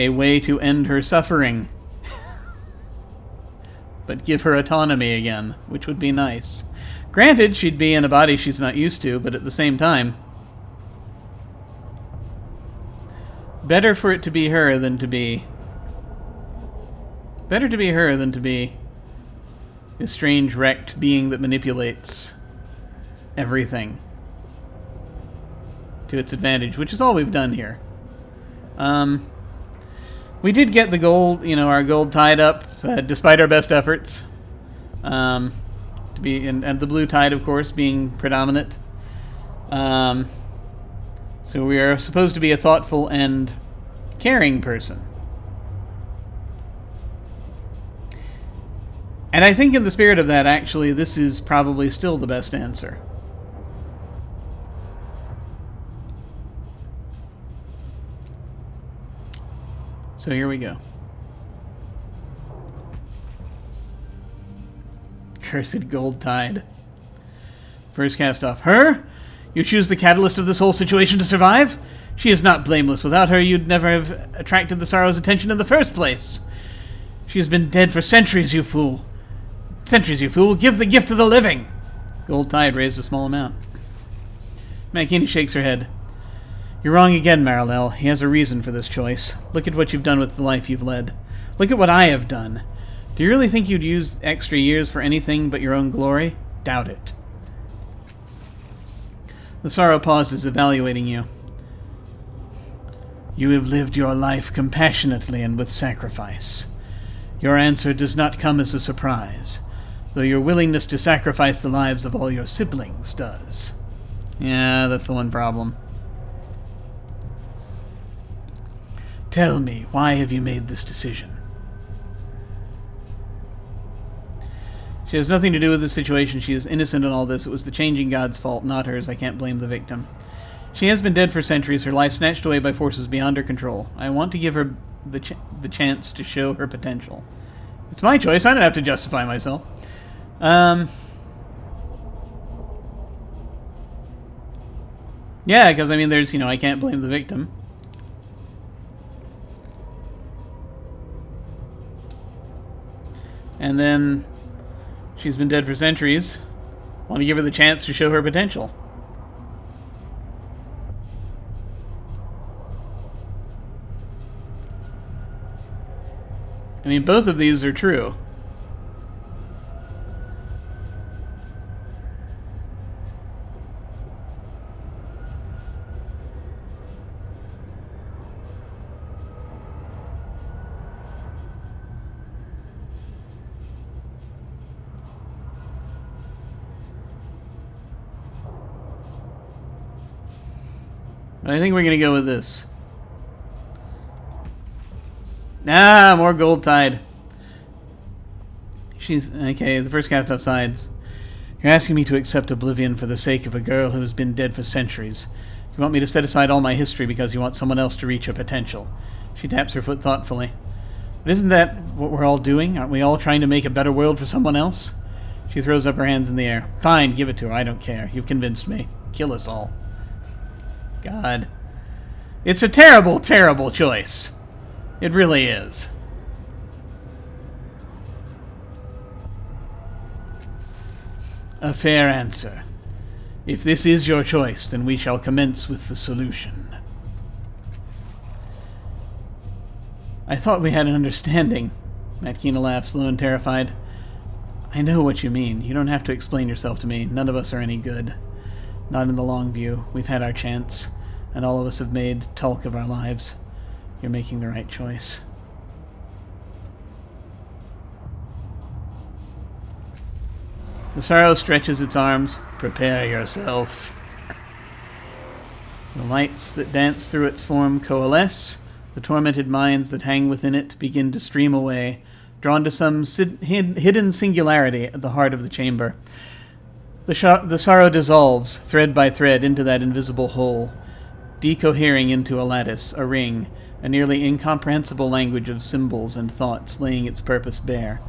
way to end her suffering. But give her autonomy again, which would be nice. Granted, she'd be in a body she's not used to, but at the same time, better for it to be her than to be... Better to be her than to be a strange, wrecked being that manipulates everything to its advantage, which is all we've done here. We did get the gold, our gold tied up, despite our best efforts. To be, and the blue tide, of course, being predominant. So we are supposed to be a thoughtful and caring person. And I think in the spirit of that, actually, this is probably still the best answer. So here we go. Cursed gold tide. First cast off. Her? You choose the catalyst of this whole situation to survive? She is not blameless. Without her, you'd never have attracted the Sorrow's attention in the first place. She has been dead for centuries, you fool. Centuries, you fool. Give the gift to the living. Gold tide raised a small amount. Mankini shakes her head. You're wrong again, Marilel. He has a reason for this choice. Look at what you've done with the life you've led. Look at what I have done. Do you really think you'd use extra years for anything but your own glory? Doubt it. The Sorrow pauses, evaluating you. You have lived your life compassionately and with sacrifice. Your answer does not come as a surprise, though your willingness to sacrifice the lives of all your siblings does. Yeah, that's the one problem. Tell me, why have you made this decision? She has nothing to do with this situation. She is innocent in all this. It was the Changing God's fault, not hers. I can't blame the victim. She has been dead for centuries, her life snatched away by forces beyond her control. I want to give her the chance to show her potential. It's my choice. I don't have to justify myself. Yeah, because, I mean, there's, I can't blame the victim. And then she's been dead for centuries. Want to give her the chance to show her potential. I mean, both of these are true. But I think we're going to go with this. Ah, more gold tide. She's... Okay, the first cast off sides. You're asking me to accept oblivion for the sake of a girl who has been dead for centuries. You want me to set aside all my history because you want someone else to reach her potential. She taps her foot thoughtfully. But isn't that what we're all doing? Aren't we all trying to make a better world for someone else? She throws up her hands in the air. Fine, give it to her. I don't care. You've convinced me. Kill us all. God. It's a terrible, terrible choice. It really is. A fair answer. If this is your choice, then we shall commence with the solution. I thought we had an understanding. Matkina laughs, low and terrified. I know what you mean. You don't have to explain yourself to me. None of us are any good. Not in the long view. We've had our chance, and all of us have made talk of our lives. You're making the right choice. The Sorrow stretches its arms. Prepare yourself. The lights that dance through its form coalesce. The tormented minds that hang within it begin to stream away, drawn to some hidden singularity at the heart of the chamber. The sorrow dissolves, thread by thread, into that invisible whole, decohering into a lattice, a ring, a nearly incomprehensible language of symbols and thoughts laying its purpose bare.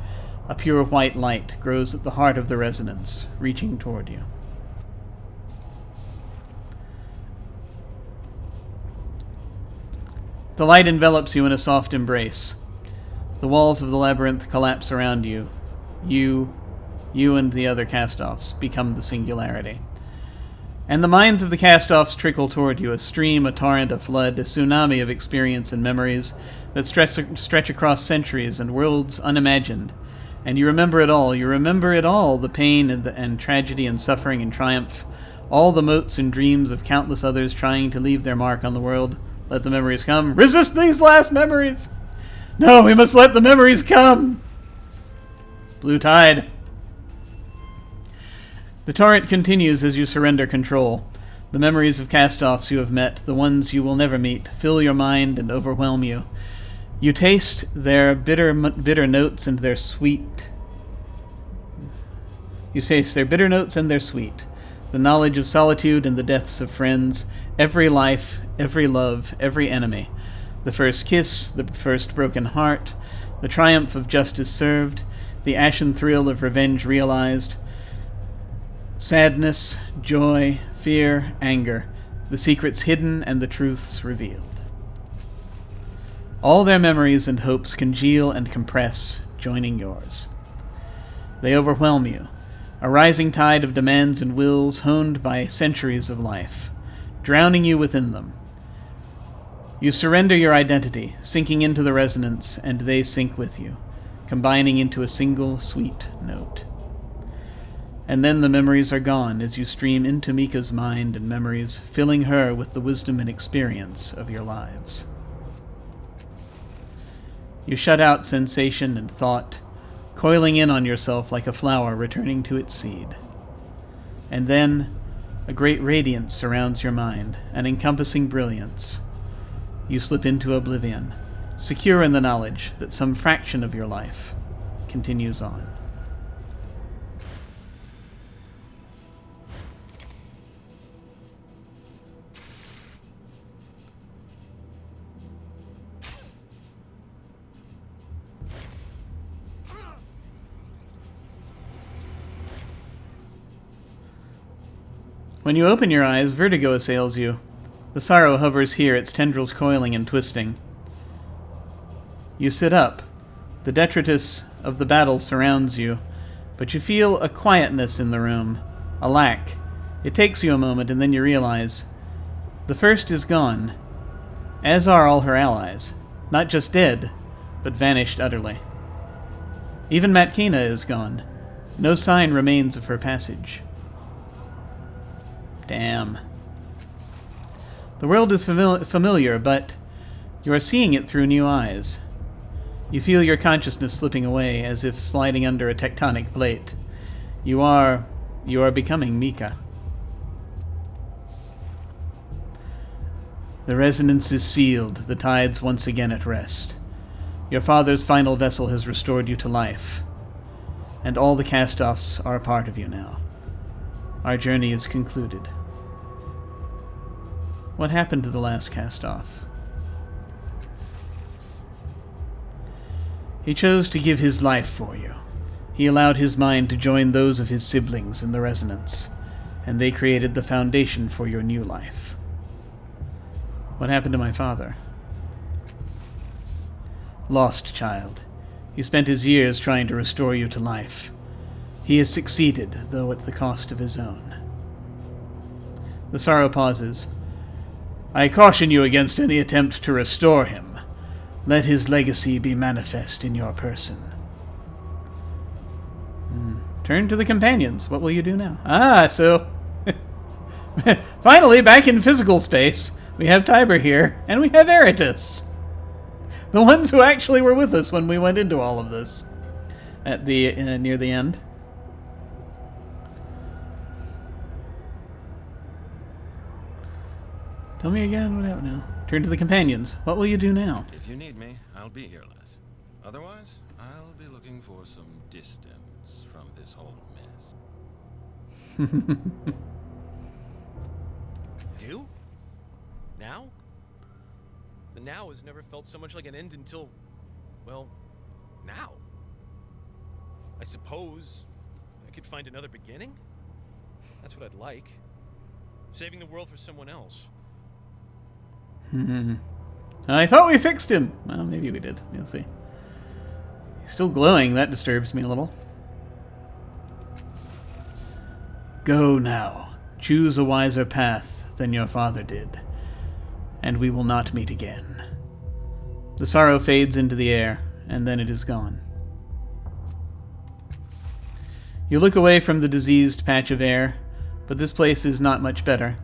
A pure white light grows at the heart of the resonance, reaching toward you. The light envelops you in a soft embrace. The walls of the labyrinth collapse around you. You and the other cast-offs become the singularity. And the minds of the cast-offs trickle toward you, a stream, a torrent, a flood, a tsunami of experience and memories that stretch across centuries and worlds unimagined. And you remember it all. You remember it all, the pain and tragedy and suffering and triumph, all the motes and dreams of countless others trying to leave their mark on the world. Let the memories come. Resist these last memories! No, we must let the memories come! Blue tide. The torrent continues as you surrender control. The memories of cast-offs you have met, the ones you will never meet, fill your mind and overwhelm you. You taste their bitter notes and their sweet. You taste their bitter notes and their sweet. The knowledge of solitude and the deaths of friends, every life, every love, every enemy. The first kiss, the first broken heart, the triumph of justice served, the ashen thrill of revenge realized, sadness, joy, fear, anger, the secrets hidden and the truths revealed. All their memories and hopes congeal and compress, joining yours. They overwhelm you, a rising tide of demands and wills honed by centuries of life, drowning you within them. You surrender your identity, sinking into the resonance, and they sink with you, combining into a single sweet note. And then the memories are gone as you stream into Mika's mind and memories, filling her with the wisdom and experience of your lives. You shut out sensation and thought, coiling in on yourself like a flower returning to its seed. And then a great radiance surrounds your mind, an encompassing brilliance. You slip into oblivion, secure in the knowledge that some fraction of your life continues on. When you open your eyes, vertigo assails you. The sorrow hovers here, its tendrils coiling and twisting. You sit up. The detritus of the battle surrounds you, but you feel a quietness in the room, a lack. It takes you a moment, and then you realize the first is gone, as are all her allies. Not just dead, but vanished utterly. Even Matkina is gone. No sign remains of her passage. Damn. The world is familiar, but you are seeing it through new eyes. You feel your consciousness slipping away, as if sliding under a tectonic plate. You are becoming Mika. The resonance is sealed, the tides once again at rest. Your father's final vessel has restored you to life, and all the cast-offs are a part of you now. Our journey is concluded. What happened to the last cast-off? He chose to give his life for you. He allowed his mind to join those of his siblings in the resonance, and they created the foundation for your new life. What happened to my father? Lost child. He spent his years trying to restore you to life. He has succeeded, though at the cost of his own. The sorrow pauses. I caution you against any attempt to restore him. Let his legacy be manifest in your person. Turn to the companions. What will you do now? So... finally, back in physical space, we have Tiber here, and we have Eritus. The ones who actually were with us when we went into all of this. At the near the end. Tell me again what happened now. Turn to the companions. What will you do now? If you need me, I'll be here, Les. Otherwise, I'll be looking for some distance from this whole mess. Do? Now? The now has never felt so much like an end until, well, now. I suppose I could find another beginning? That's what I'd like. Saving the world for someone else. I thought we fixed him. Well, maybe we did. We'll see. He's still glowing. That disturbs me a little. Go now. Choose a wiser path than your father did, and we will not meet again. The sorrow fades into the air, and then it is gone. You look away from the diseased patch of air, but this place is not much better.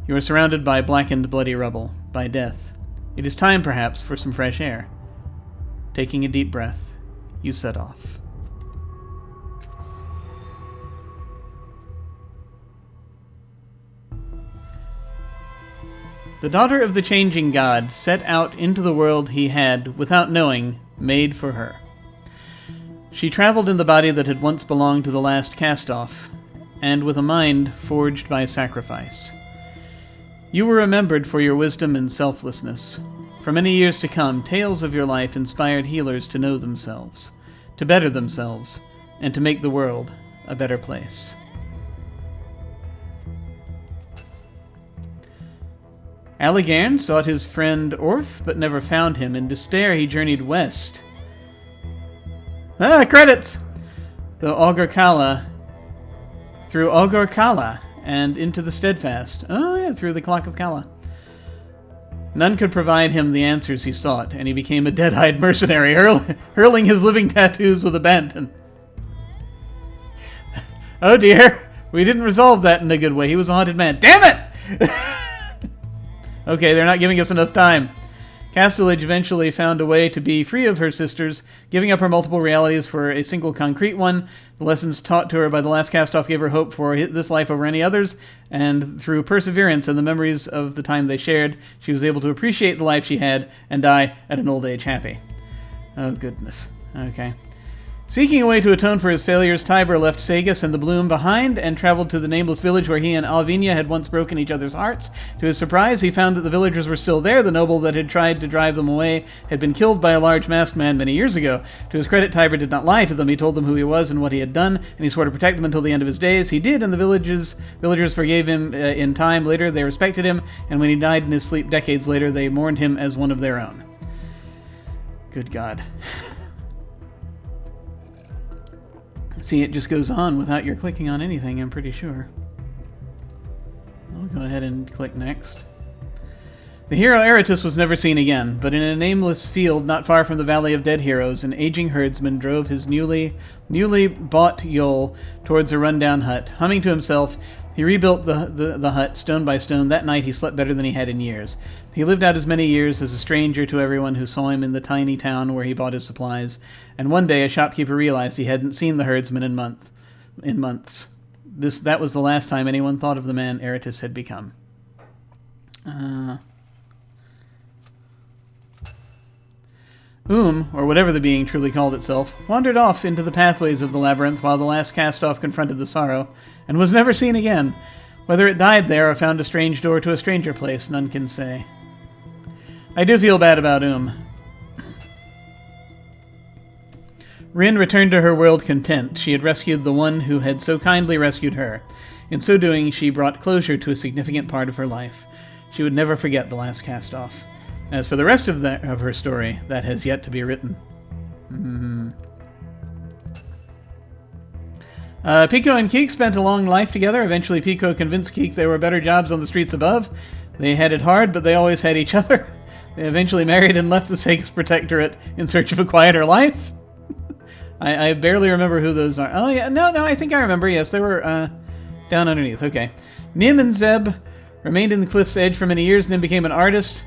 You are surrounded by blackened, bloody rubble, by death. It is time, perhaps, for some fresh air. Taking a deep breath, you set off. The daughter of the changing god set out into the world he had, without knowing, made for her. She traveled in the body that had once belonged to the Last Csatoff, and with a mind forged by sacrifice. You were remembered for your wisdom and selflessness. For many years to come, tales of your life inspired healers to know themselves, to better themselves, and to make the world a better place. Aligarn sought his friend Orth, but never found him. In despair, he journeyed west. Credits! Through Ogorkala, and into the Steadfast. Oh, yeah, through the Clock of Kala. None could provide him the answers he sought, and he became a dead-eyed mercenary, hurling his living tattoos with abandon. Oh dear, we didn't resolve that in a good way. He was a haunted man. Damn it! Okay, they're not giving us enough time. Castellage eventually found a way to be free of her sisters, giving up her multiple realities for a single concrete one. The lessons taught to her by the Last Csatoff gave her hope for this life over any others, and through perseverance and the memories of the time they shared, she was able to appreciate the life she had and die at an old age happy. Oh, goodness. Okay. Seeking a way to atone for his failures, Tiber left Sagus and the Bloom behind and traveled to the nameless village where he and Alvinia had once broken each other's hearts. To his surprise, he found that the villagers were still there. The noble that had tried to drive them away had been killed by a large masked man many years ago. To his credit, Tiber did not lie to them. He told them who he was and what he had done, and he swore to protect them until the end of his days. He did, and the villagers forgave him in time. Later, they respected him, and when he died in his sleep decades later, they mourned him as one of their own. Good God. See, it just goes on without your clicking on anything, I'm pretty sure. I'll go ahead and click next. The hero Eratus was never seen again, but in a nameless field not far from the Valley of Dead Heroes, an aging herdsman drove his newly bought Yol towards a rundown hut. Humming to himself, he rebuilt the hut stone by stone. That night he slept better than he had in years. He lived out as many years as a stranger to everyone who saw him in the tiny town where he bought his supplies, and one day a shopkeeper realized he hadn't seen the herdsman in months. That was the last time anyone thought of the man Eratus had become. Or whatever the being truly called itself, wandered off into the pathways of the labyrinth while the Last Csatoff confronted the sorrow, and was never seen again. Whether it died there or found a strange door to a stranger place, none can say. I do feel bad about Rin returned to her world content. She had rescued the one who had so kindly rescued her. In so doing, she brought closure to a significant part of her life. She would never forget the Last Csatoff. As for the rest of her story, that has yet to be written. Pico and Keek spent a long life together. Eventually, Pico convinced Keek there were better jobs on the streets above. They had it hard, but they always had each other. They eventually married and left the Sagus Protectorate in search of a quieter life. I barely remember who those are. Oh, yeah. No, I think I remember. Yes, they were down underneath. Okay. Nim and Zeb remained in the cliff's edge for many years. Nim became an artist.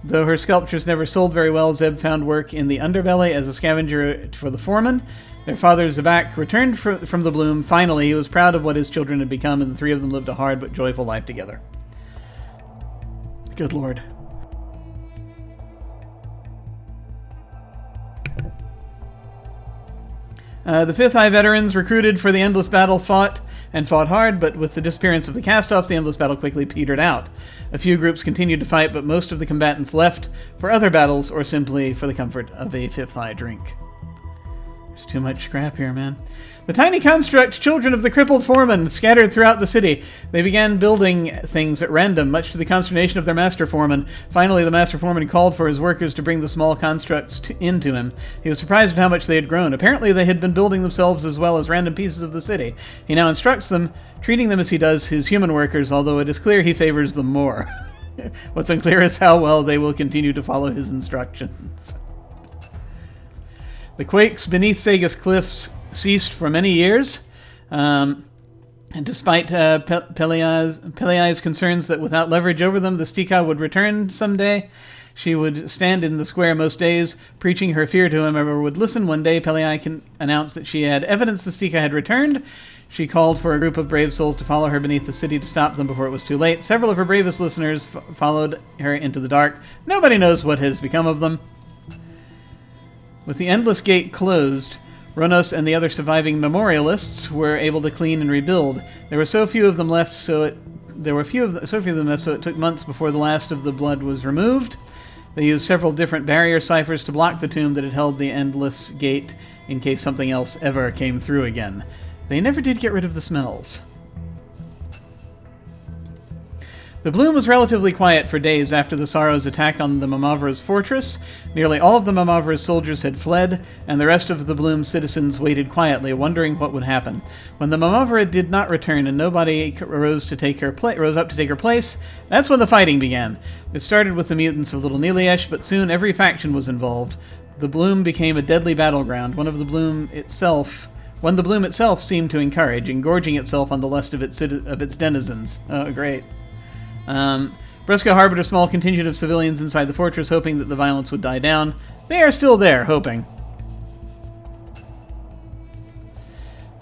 Though her sculptures never sold very well, Zeb found work in the underbelly as a scavenger for the foreman. Their father, Zabak, returned from the Bloom. Finally, he was proud of what his children had become, and the three of them lived a hard but joyful life together. Good lord. The Fifth Eye veterans recruited for the endless battle fought hard, but with the disappearance of the cast-offs, the endless battle quickly petered out. A few groups continued to fight, but most of the combatants left for other battles or simply for the comfort of a Fifth Eye drink. There's too much scrap here, man. The tiny construct children of the crippled foreman scattered throughout the city. They began building things at random, much to the consternation of their master foreman. Finally, the master foreman called for his workers to bring the small constructs into him. He was surprised at how much they had grown. Apparently, they had been building themselves as well as random pieces of the city. He now instructs them, treating them as he does his human workers, although it is clear he favors them more. What's unclear is how well they will continue to follow his instructions. The quakes beneath Sega's cliffs ceased for many years, and despite Peliai's concerns that without leverage over them, the Stika would return someday. She would stand in the square most days, preaching her fear to whomever would listen. One day, Peliai announced that she had evidence the Stika had returned. She called for a group of brave souls to follow her beneath the city to stop them before it was too late. Several of her bravest listeners followed her into the dark. Nobody knows what has become of them. With the Endless Gate closed, Ronos and the other surviving memorialists were able to clean and rebuild. There were so few of them left, so it took months before the last of the blood was removed. They used several different barrier ciphers to block the tomb that had held the Endless Gate in case something else ever came through again. They never did get rid of the smells. The bloom was relatively quiet for days after the Sorrow's attack on the Mamavra's fortress. Nearly all of the Mamavra's soldiers had fled, and the rest of the Bloom citizens waited quietly, wondering what would happen. When the Mamavra did not return and nobody rose up to take her place, that's when the fighting began. It started with the mutants of Little Niliesh, but soon every faction was involved. The Bloom became a deadly battleground, one the Bloom itself seemed to encourage, engorging itself on the lust of its denizens. Oh, great. Bresca harbored a small contingent of civilians inside the fortress, hoping that the violence would die down. They are still there, hoping.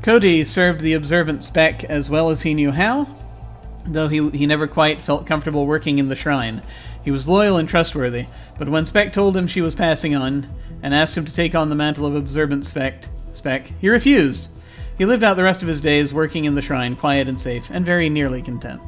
Cody served the observant spec as well as he knew how, though he never quite felt comfortable working in the shrine. He was loyal and trustworthy, but when Spec told him she was passing on, and asked him to take on the mantle of observant spec, he refused. He lived out the rest of his days working in the shrine, quiet and safe, and very nearly content.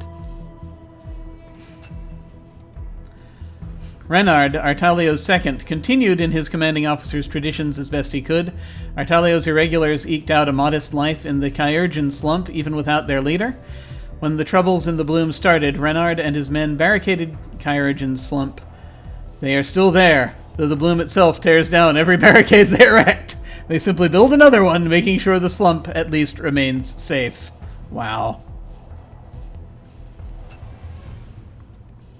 Renard, Artalio's second, continued in his commanding officer's traditions as best he could. Artalio's irregulars eked out a modest life in the Kyurgeon slump, even without their leader. When the troubles in the Bloom started, Renard and his men barricaded Kyurgeon's slump. They are still there, though the Bloom itself tears down every barricade they erect. They simply build another one, making sure the slump at least remains safe. Wow.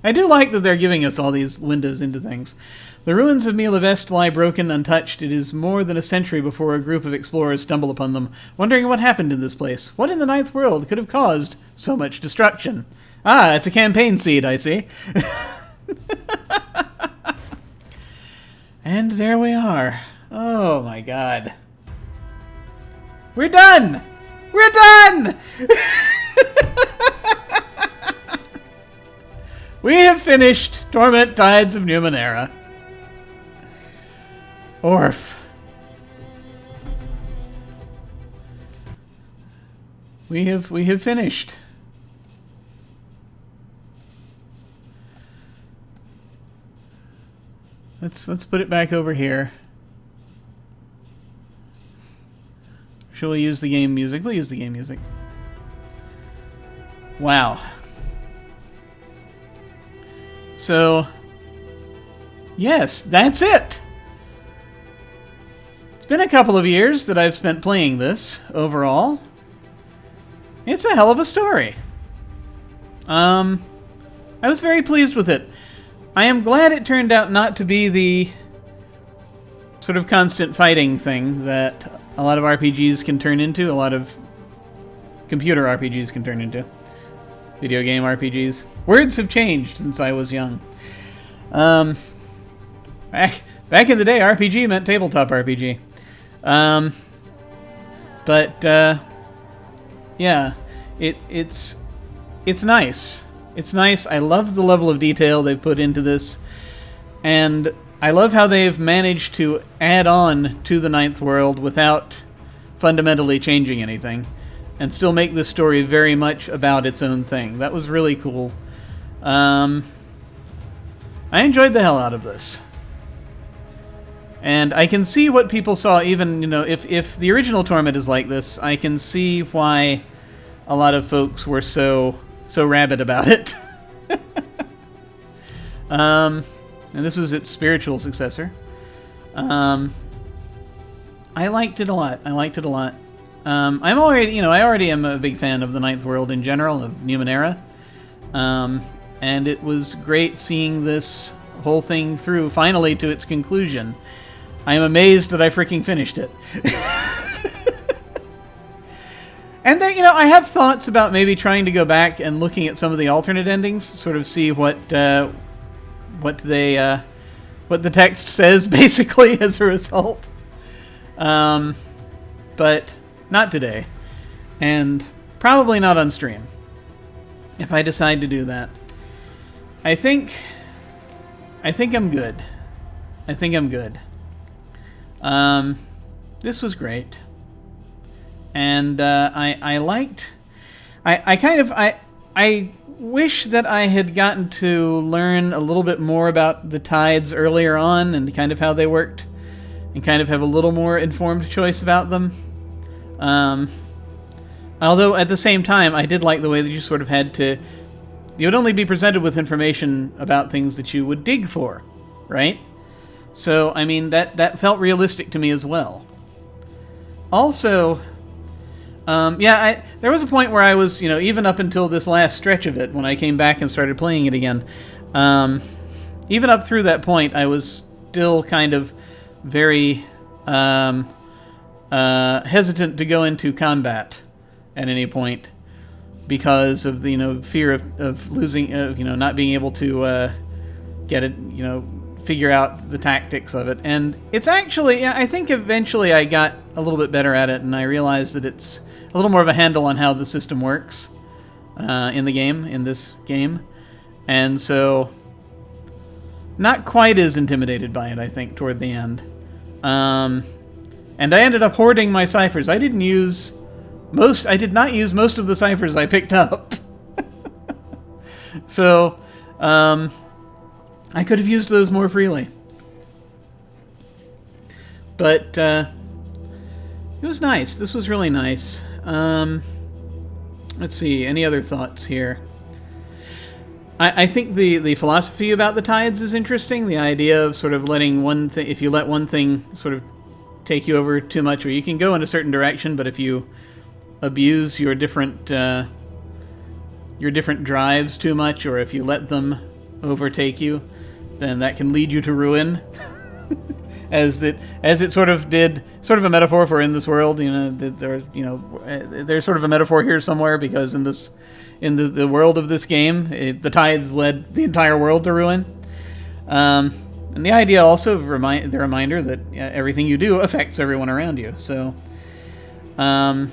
I do like that they're giving us all these windows into things. The ruins of Mila Vest lie broken, untouched. It is more than a century before a group of explorers stumble upon them, wondering what happened in this place. What in the Ninth World could have caused so much destruction? Ah, it's a campaign seed, I see. And there we are. Oh my god. We're done! We're done! We have finished Torment Tides of Numenera. Orf. We have finished. Let's put it back over here. Shall we use the game music? We'll use the game music. Wow. So, yes, that's it. It's been a couple of years that I've spent playing this, overall. It's a hell of a story. I was very pleased with it. I am glad it turned out not to be the sort of constant fighting thing that a lot of RPGs can turn into, a lot of computer RPGs can turn into. Video game RPGs. Words have changed since I was young. Back in the day, RPG meant tabletop RPG. Yeah, it's nice. It's nice. I love the level of detail they've put into this. And I love how they've managed to add on to the Ninth World without fundamentally changing anything, and still make this story very much about its own thing. That was really cool. I enjoyed the hell out of this. And I can see what people saw, even, you know, if the original Torment is like this, I can see why a lot of folks were so rabid about it. And this was its spiritual successor. I liked it a lot. I already am a big fan of the Ninth World in general, of Numenera. And it was great seeing this whole thing through, finally, to its conclusion. I am amazed that I freaking finished it. And then, you know, I have thoughts about maybe trying to go back and looking at some of the alternate endings, sort of see what the text says, basically, as a result. But not today, and probably not on stream, if I decide to do that. I think I'm good. This was great. And I wish that I had gotten to learn a little bit more about the tides earlier on and kind of how they worked, and kind of have a little more informed choice about them. Although at the same time, I did like the way that you sort of had to... You would only be presented with information about things that you would dig for, right? So, I mean, that felt realistic to me as well. Also... there was a point where I was, you know, even up until this last stretch of it, when I came back and started playing it again, even up through that point, I was still kind of very hesitant to go into combat at any point because of the, you know, fear of losing, you know, not being able to get it, you know, figure out the tactics of it. And it's actually, yeah, I think eventually I got a little bit better at it, and I realized that it's a little more of a handle on how the system works in this game. And so, not quite as intimidated by it, I think, toward the end. And I ended up hoarding my ciphers. I did not use most of the ciphers I picked up. So, I could have used those more freely. But, it was nice. This was really nice. Let's see, any other thoughts here? I think the philosophy about the tides is interesting. The idea of sort of letting one thing, if you let one thing sort of take you over too much, or you can go in a certain direction, but if you abuse your different drives too much, or if you let them overtake you, then that can lead you to ruin. As it sort of did, sort of a metaphor for in this world, you know, there's sort of a metaphor here somewhere, because in the world of this game, the tides led the entire world to ruin. And the idea also of the reminder that everything you do affects everyone around you. So, that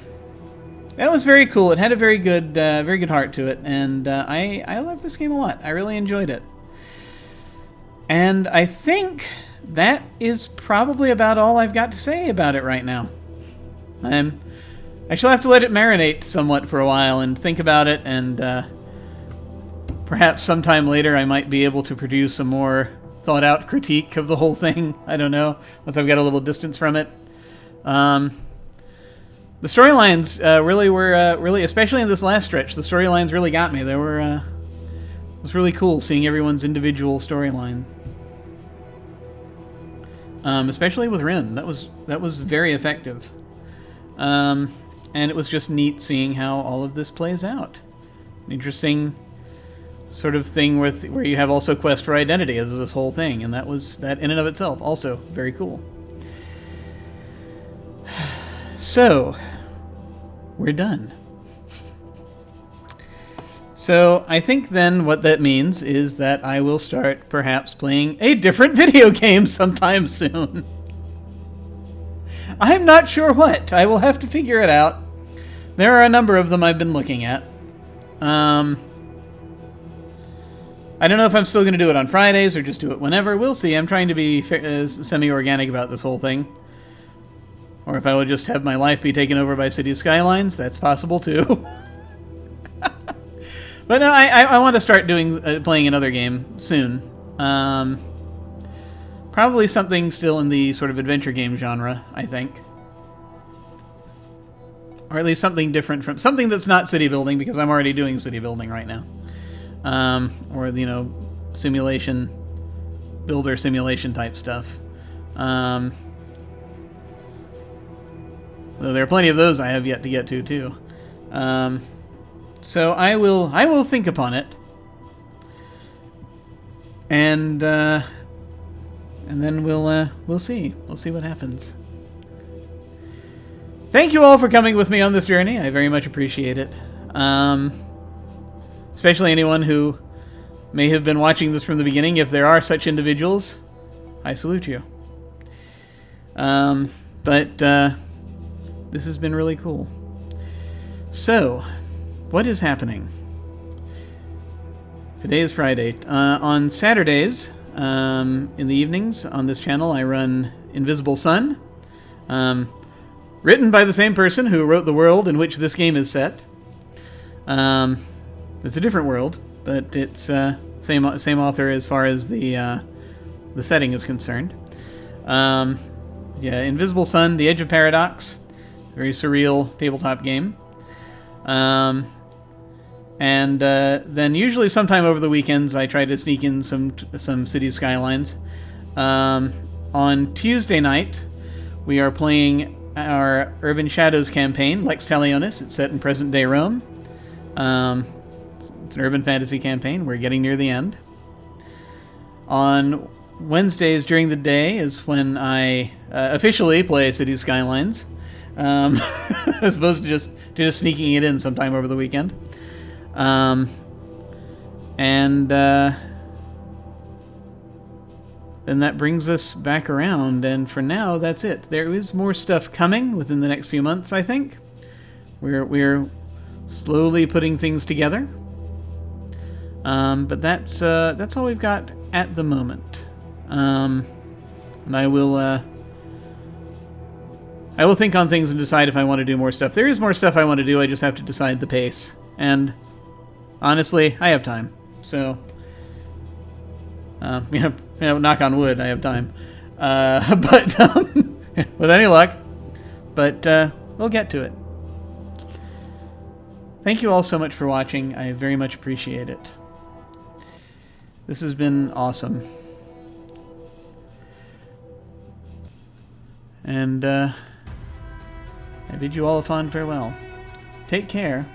was very cool. It had a very good heart to it, and I loved this game a lot. I really enjoyed it. And I think that is probably about all I've got to say about it right now. I shall have to let it marinate somewhat for a while and think about it, and perhaps sometime later I might be able to produce a more thought-out critique of the whole thing. I don't know, once I've got a little distance from it. The storylines really were, especially in this last stretch, the storylines really got me. It was really cool seeing everyone's individual storyline. Especially with Rin. That was very effective. And it was just neat seeing how all of this plays out. An interesting sort of thing where you have also quest for identity as this whole thing, and that in and of itself also very cool. So, we're done. So, I think then what that means is that I will start perhaps playing a different video game sometime soon. I'm not sure what. I will have to figure it out. There are a number of them I've been looking at. I don't know if I'm still going to do it on Fridays or just do it whenever. We'll see. I'm trying to be semi-organic about this whole thing. Or if I would just have my life be taken over by City Skylines, that's possible too. But no, I want to start playing another game soon. Probably something still in the sort of adventure game genre, I think. Or at least something different from... Something that's not city building, because I'm already doing city building right now. Or, you know, simulation... Builder simulation type stuff. Though there are plenty of those I have yet to get to, too. So I will think upon it. And then we'll see. We'll see what happens. Thank you all for coming with me on this journey. I very much appreciate it. Especially anyone who may have been watching this from the beginning. If there are such individuals, I salute you. But this has been really cool. So, what is happening? Today is Friday. On Saturdays, in the evenings on this channel, I run Invisible Sun. Written by the same person who wrote the world in which this game is set. It's a different world, but it's same author as far as the setting is concerned. Yeah, Invisible Sun, The Edge of Paradox, very surreal tabletop game. And then usually sometime over the weekends I try to sneak in some City Skylines. On Tuesday night we are playing our Urban Shadows campaign, Lex Talionis. It's set in present-day Rome. It's an urban fantasy campaign. We're getting near the end. On Wednesdays during the day is when I officially play City Skylines, as opposed to just sneaking it in sometime over the weekend. Then that brings us back around, and for now, that's it. There is more stuff coming within the next few months, I think. We're slowly putting things together. But that's all we've got at the moment. And I will think on things and decide if I want to do more stuff. There is more stuff I want to do, I just have to decide the pace. And honestly, I have time. So, knock on wood, I have time. But with any luck. But we'll get to it. Thank you all so much for watching. I very much appreciate it. This has been awesome. And I bid you all a fond farewell. Take care.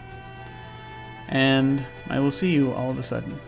And I will see you all of a sudden.